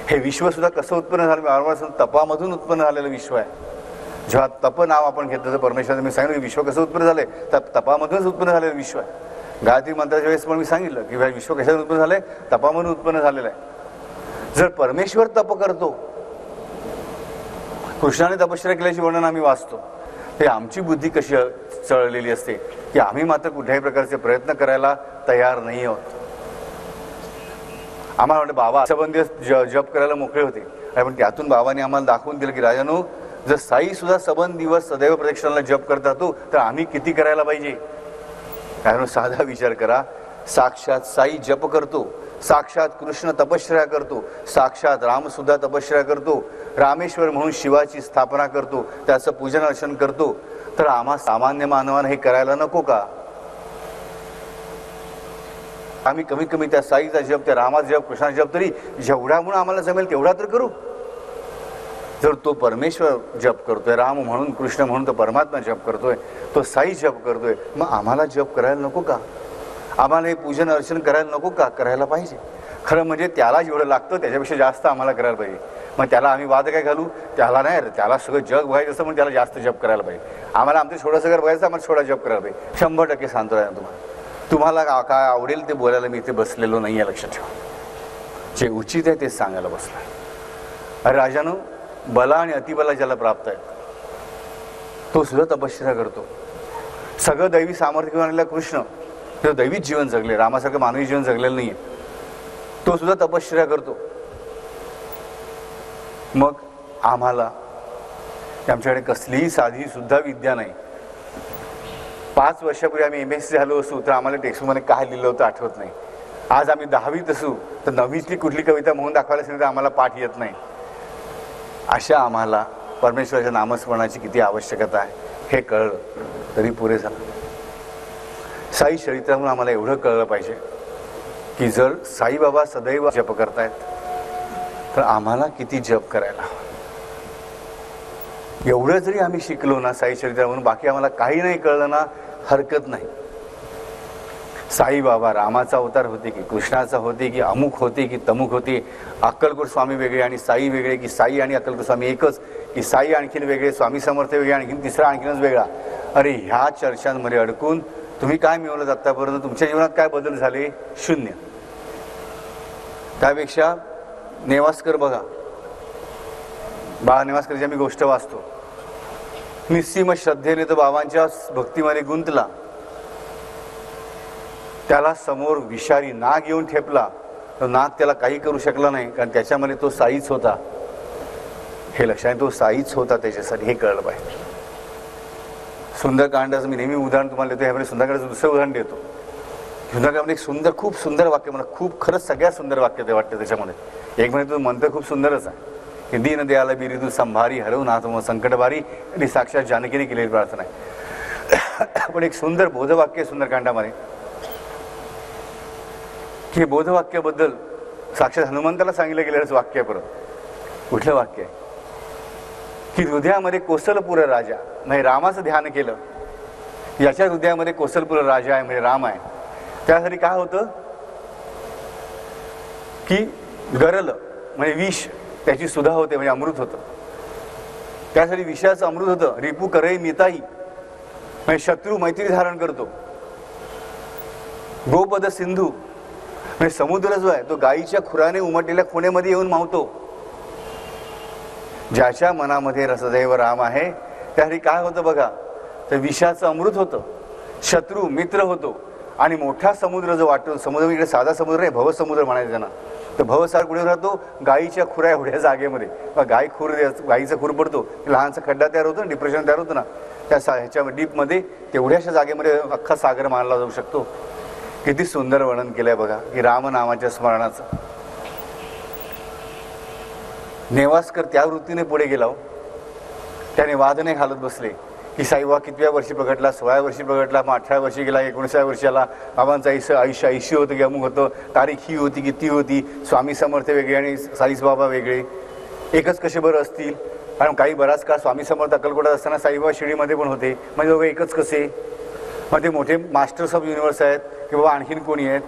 हे विश्व सुद्धा कसं उत्पन्न झालं, मी वारंवार तपामधून उत्पन्न झालेलं विश्व आहे. जेव्हा तप नाव आपण घेतलं तर परमेश्वराचं मी सांगितलं की विश्व कसं उत्पन्न झालंय, तर तपामधूनच उत्पन्न झालेलं विश्व आहे. गायत्री मंत्राच्या वेळेस पण मी सांगितलं की विश्व कशातून उत्पन्न झालंय, तपामधून उत्पन्न झालेलं आहे. जर परमेश्वर तप करतो, कृष्णाने तपश्चर्या केल्याची वर्णन आम्ही वाचतो, ते आमची बुद्धी कशी चळलेली असते की आम्ही मात्र कुठल्याही प्रकारचे प्रयत्न करायला तयार नाही आहोत. आम्हाला वाटतं बाबा सबंध दिवस जप करायला मोकळे होते, पण त्यातून बाबांनी आम्हाला दाखवून दिलं की राजानो, जर साई सुद्धा सबंध दिवस सदैव प्रदक्षिणाला जप करत राहतो, तर आम्ही किती करायला पाहिजे. कारण साधा विचार करा, साक्षात साई जप करतो, साक्षात कृष्ण तपश्चर्या करतो, साक्षात राम सुद्धा तपश्चर्या करतो, रामेश्वर म्हणून शिवाची स्थापना करतो, त्याचं पूजन अर्चन करतो, तर आम्हा सामान्य मानवानं हे करायला नको का. आम्ही कमीत कमी त्या साईचा जप, त्या रामाचा जप, कृष्णाचा जप तरी जेवढा म्हणून आम्हाला जमेल तेवढा तर करू. जर तो परमेश्वर जप करतोय, राम म्हणून कृष्ण म्हणून तो परमात्मा जप करतोय, तो साई जप करतोय, मग आम्हाला जप करायला नको का, आम्हाला हे पूजन अर्चन करायला नको का. करायला पाहिजे. खरं म्हणजे त्याला जेवढं लागतं त्याच्यापेक्षा जास्त आम्हाला करायला पाहिजे. मग त्याला आम्ही वाद काय घालू, त्याला नाही, त्याला सगळं जग बघायचं असं म्हणून त्याला जास्त जप करायला पाहिजे. आम्हाला आमचं छोटंसं घर बघायचं, आम्हाला छोटा जप करायला पाहिजे. 100% सांगतो आहे तुम्हाला काय आवडेल ते बोलायला मी इथे बसलेलो नाही आहे, लक्षात ठेवा. जे उचित आहे तेच सांगायला बसलं. अरे राजानो, बला आणि अतिबला ज्याला प्राप्त आहे तो सुद्धा तपश्चर्या करतो. सगळं दैवी सामर्थ्य घेऊन आलेला कृष्ण, तो दैवीच जीवन जगले, रामासारखं मानवी जीवन जगलेलं नाहीये, तो सुद्धा तपश्चर्या करतो. मग आम्हाला आमच्याकडे कसलीही साधी सुद्धा विद्या नाही. 5 वर्षापूर्वी आम्ही MSc झालो असू तर आम्हाला टेक्स्टमध्ये काय लिहिलं होतं आठवत नाही. आज आम्ही 10वीत असू तर 9वीतली कुठली कविता म्हणून दाखवायला असेल तर आम्हाला पाठ येत नाही. अशा आम्हाला परमेश्वराच्या नामस्मरणाची किती आवश्यकता आहे हे कळलं तरी पुरे झालं. साई चरित्रातून आम्हाला एवढं कळलं पाहिजे की जर साईबाबा सदैव जप करतायत तर आम्हाला किती जप करायला हवं. एवढं जरी आम्ही शिकलो ना साई चरित्रातून, बाकी आम्हाला काही नाही कळलं ना, हरकत नाही. साईबाबा रामाचा अवतार होते की कृष्णाचा होते की अमुक होते की तमुक होते, अक्कलकोट स्वामी वेगळे आणि साई वेगळे, की साई आणि अक्कलकोट स्वामी एकच, की साई आणखीन वेगळे, स्वामी समर्थ वेगळे, आणखीन तिसरा आणखीनच वेगळा. अरे ह्या चर्चांमध्ये अडकून तुम्ही काय मिळवलं आतापर्यंत, तुमच्या जीवनात काय बदल झाले, शून्य. त्यापेक्षा नेवास्कर बघा, बाळा नेवास्करची आम्ही गोष्ट वाचतो. निस्सीम श्रद्धेने तो बाबांच्या भक्तीमध्ये गुंतला, त्याला समोर विषारी नाग येऊन ठेपला, तो नाग त्याला काही करू शकला नाही, कारण त्याच्यामध्ये तो साईच होता. हे लक्षात, तो साईच होता त्याच्यासाठी, हे कळलं पाहिजे. सुंदरकांडाचं मी नेहमी उदाहरण तुम्हाला देतो, ह्यामध्ये सुंदरकांडाचं दुसरं उदाहरण देतो. सुंदरकांडामध्ये एक सुंदर, खूप सुंदर वाक्य, मला खूप खरंच सगळ्यात सुंदर वाक्य ते वाटतं त्याच्यामध्ये. एक म्हणजे तो मंत्र खूप सुंदरच आहे की दीन दयाला बिरिदू संभारी हरवून नाथ संकटभारी, आणि साक्षात जानकीने केलेली प्रार्थना आहे. पण एक सुंदर बोधवाक्य सुंदरकांडामध्ये की बोधवाक्याबद्दल साक्षात हनुमंताला सांगितलं गेलेलंच वाक्य. परत कुठलं वाक्य आहे की हृदयामध्ये कोसलपूर राजा, म्हणजे रामाचं ध्यान केलं, याच्या हृदयामध्ये कोसलपूर राजा आहे म्हणजे राम आहे. त्यासाठी काय होतं की गरल म्हणजे विष, त्याची सुधा होते म्हणजे अमृत होतं. त्यासाठी विषयाचं अमृत होतं. रिपू करई मिताई, म्हणजे शत्रू मैत्री धारण करतो. गोपद सिंधू, म्हणजे समुद्र जो आहे तो गायीच्या खुराने उमटलेल्या खुणेमध्ये येऊन मावतो. ज्याच्या मनामध्ये रसदैव राम आहे त्यासाठी काय होतं बघा, तर विषयाचं अमृत होतं, शत्रू मित्र होतो. आणि मोठा समुद्र जो वाटतो, समुद्र इकडे साधा समुद्र आहे, भवसमुद्र म्हणायचं त्यांना, तर भवसार कुठे राहतो, गायीच्या खुरा एवढ्या जागेमध्ये. गाय गायीचा खूर पडतो, लहानसा खड्डा तयार होतो, डिप्रेशन तयार होतं ना, त्या ह्याच्या डीपमध्ये तेवढ्याशा जागेमध्ये अख्खा सागर मानला जाऊ शकतो. किती सुंदर वर्णन केलंय बघा की रामनामाच्या स्मरणाचं. नेवास्कर त्या वृत्तीने पुढे गेला. त्याने वादने घालत बसले की साईबा कितव्या वर्षी प्रगटला, 16व्या वर्षी प्रगटला, मग 18व्या वर्षी गेला, 19व्या वर्षाला बाबांचं आयुष्य 80 होतं की अमुक होतं, तारीख ही होती की ती होती, स्वामी समर्थ वेगळे आणि साईबाबा वेगळे, एकच कसे बरं असतील. कारण काही बराच काळ स्वामी समर्थ अक्कलकोटात असताना साईबाबा शिर्डीमध्ये पण होते, म्हणजे दोघे एकच कसे. मग ते मोठे मास्टर्स ऑफ युनिव्हर्स आहेत की बाबा आणखीन कोणी आहेत.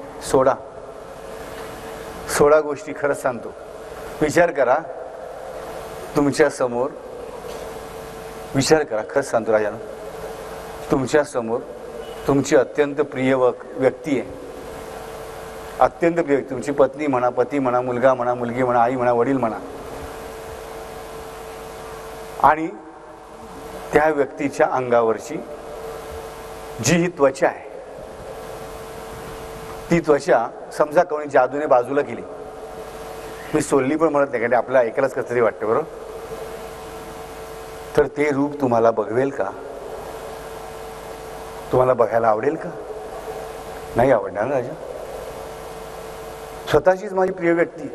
16 गोष्टी खरंच सांगतो. विचार करा तुमच्या समोर, विचार करा, खरंच सांगतो राजानं, तुमच्या समोर तुमची अत्यंत प्रिय व्यक्ती आहे, अत्यंत प्रिय व्यक्ती, तुमची पत्नी म्हणा, पती म्हणा, मुलगा म्हणा, मुलगी म्हणा, आई म्हणा, वडील म्हणा. आणि त्या व्यक्तीच्या अंगावरची जी ही त्वचा आहे, ती त्वचा समजा कोणी जादूने बाजूला केली, मी सोलली पण म्हणत नाही कारण आपल्याला ऐकायलाच कसं तरी वाटतं बरोबर, तर ते रूप तुम्हाला बघवेल का? तुम्हाला बघायला आवडेल का? नाही आवडणार राजा. स्वतःचीच माझी प्रिय व्यक्ती,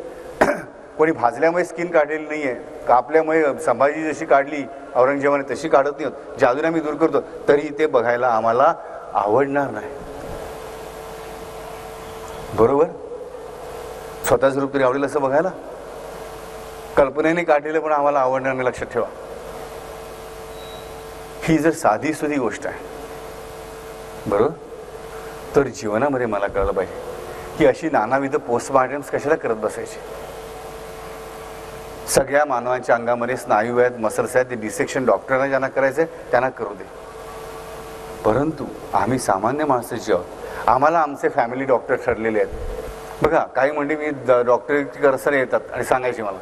कोणी भाजल्यामुळे स्किन काढलेली नाही आहे, कापल्यामुळे संभाजी जशी काढली औरंगजेबाने तशी काढत नाही होत, जादूने आम्ही दूर करतो, तरी ते बघायला आम्हाला आवडणार नाही. बरोबर, स्वतःच रूप तरी आवडेल असं बघायला, कल्पनेने काढलेलं पण आम्हाला आवडणार नाही, लक्षात ठेवा. ही जर साधी सुधी गोष्ट आहे बरोबर, तर जीवनामध्ये मला कळलं पाहिजे की अशी नानाविध पोस्टमॉर्टम्स कशाला करत बसायचे. सगळ्या मानवांच्या अंगामध्ये स्नायू आहेत, मसल्स आहेत, ते डिसेक्शन डॉक्टरांना ज्यांना करायचं आहे त्यांना करू दे. परंतु आम्ही सामान्य माणसाची आहोत, आम्हाला आमचे फॅमिली डॉक्टर ठरलेले आहेत. बघा काही म्हणजे मी डॉक्टरची गरज येतात आणि सांगायचे मला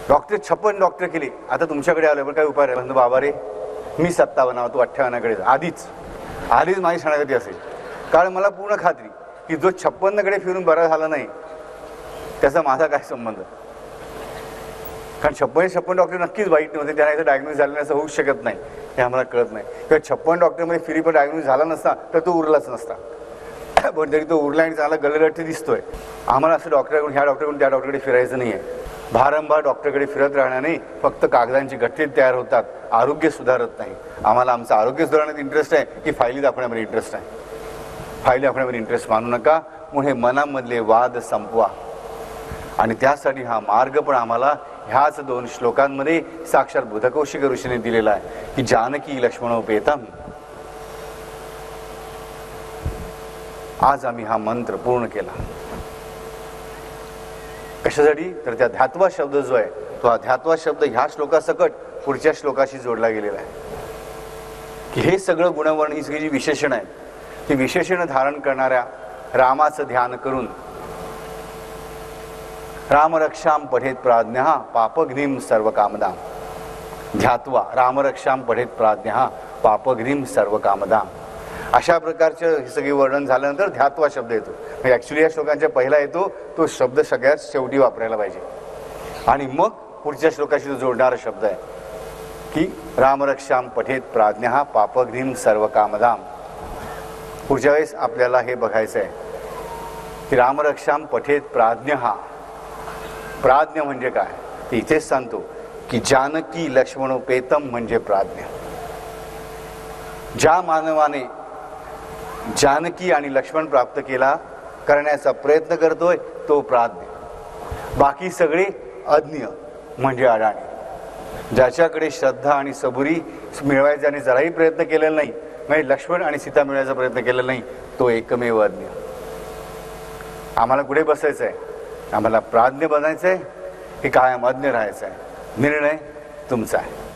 डॉक्टर 56 डॉक्टर केले, आता तुमच्याकडे आलं पण काय उपाय राहिला. बाबा रे मी 57 तू 58कडे आधीच माझी शरणागती असेल. कारण मला पूर्ण खात्री की जो 56कडे फिरून बरा झाला नाही त्याचा माझा काय संबंध. कारण 56 डॉक्टर नक्कीच वाईट नव्हते, त्यांना इथं डायग्नोज झालं असं होऊच शकत नाही, हे आम्हाला कळत नाही. किंवा 56 डॉक्टरमध्ये फिरी पण डायग्नोज झाला नसता तर तो उरलाच नसता, पण तरी तो उरला आणि चांगला गलगट्टी दिसतोय. आम्हाला असं डॉक्टरकडून ह्या डॉक्टरकडून त्या डॉक्टरकडे फिरायचं नाही आहे. भारंभार डॉक्टरकडे फिरत राहण्याने फक्त कागदांची गठ्ठे तयार होतात, आरोग्य सुधारत नाही. आम्हाला आमचं आरोग्य सुधारण्यात इंटरेस्ट आहे की फायली दाखवण्यामध्ये इंटरेस्ट आहे. फायली दाखवण्यामध्ये इंटरेस्ट मानू नका, म्हणून मनामधले वाद संपवा. आणि त्यासाठी हा मार्ग पण आम्हाला ह्याच 2 श्लोकांमध्ये साक्षात बुधकौशिक ऋषीने दिलेला आहे की जानकी लक्ष्मणोपेतम. आज आम्ही हा मंत्र पूर्ण केला. कशासाठी? तर त्या ध्यात्वा शब्द जो आहे तो अध्यात्वा शब्द ह्या श्लोकासकट पुढच्या श्लोकाशी जोडला गेलेला आहे की हे सगळं गुणवर्ण, ही सगळी जी विशेषण आहे ती विशेषण धारण करणाऱ्या रामाचं ध्यान करून रामरक्षाम पठेत प्राज्ञः पापघ्नीम सर्व कामदाम. ध्यात्वा रामरक्षाम पठेत प्राज्ञः पापघ्नीम सर्व कामदाम. अशा प्रकारचं हे सगळे वर्णन झाल्यानंतर ध्यात्वा शब्द येतो. म्हणजे ॲक्च्युली या श्लोकांच्या पहिला येतो तो शब्द सगळ्यात शेवटी वापरायला पाहिजे. आणि मग पुढच्या श्लोकाशी जोडणारा शब्द आहे की रामरक्षाम पठेत प्राज्ञः पापघ्नीम सर्व कामदाम. पुढच्या वेळेस आपल्याला हे बघायचं आहे की रामरक्षाम पठेत प्राज्ञः. प्राज्ञ म्हणजे काय ते इथेच सांगतो की जानकी लक्ष्मणोपेतम म्हणजे प्राज्ञ. ज्या मानवाने जानकी आणि लक्ष्मण प्राप्त करण्याचा प्रयत्न करतोय तो प्राज्ञ. बाकी सगळे अज्ञ म्हणजे अडाणी. ज्याच्याकडे श्रद्धा आणि सबुरी मिळवायचा आणि जराही प्रयत्न केलेला नाही, म्हणजे लक्ष्मण आणि सीता मिळवायचा प्रयत्न केलेला नाही, तो एकमेव अज्ञ. आम्हाला कुठे बसायचं आहे? आम्हाला प्राज्ञ बनायचं आहे की कायम अज्ञ राहायचं आहे? निर्णय तुमचा आहे.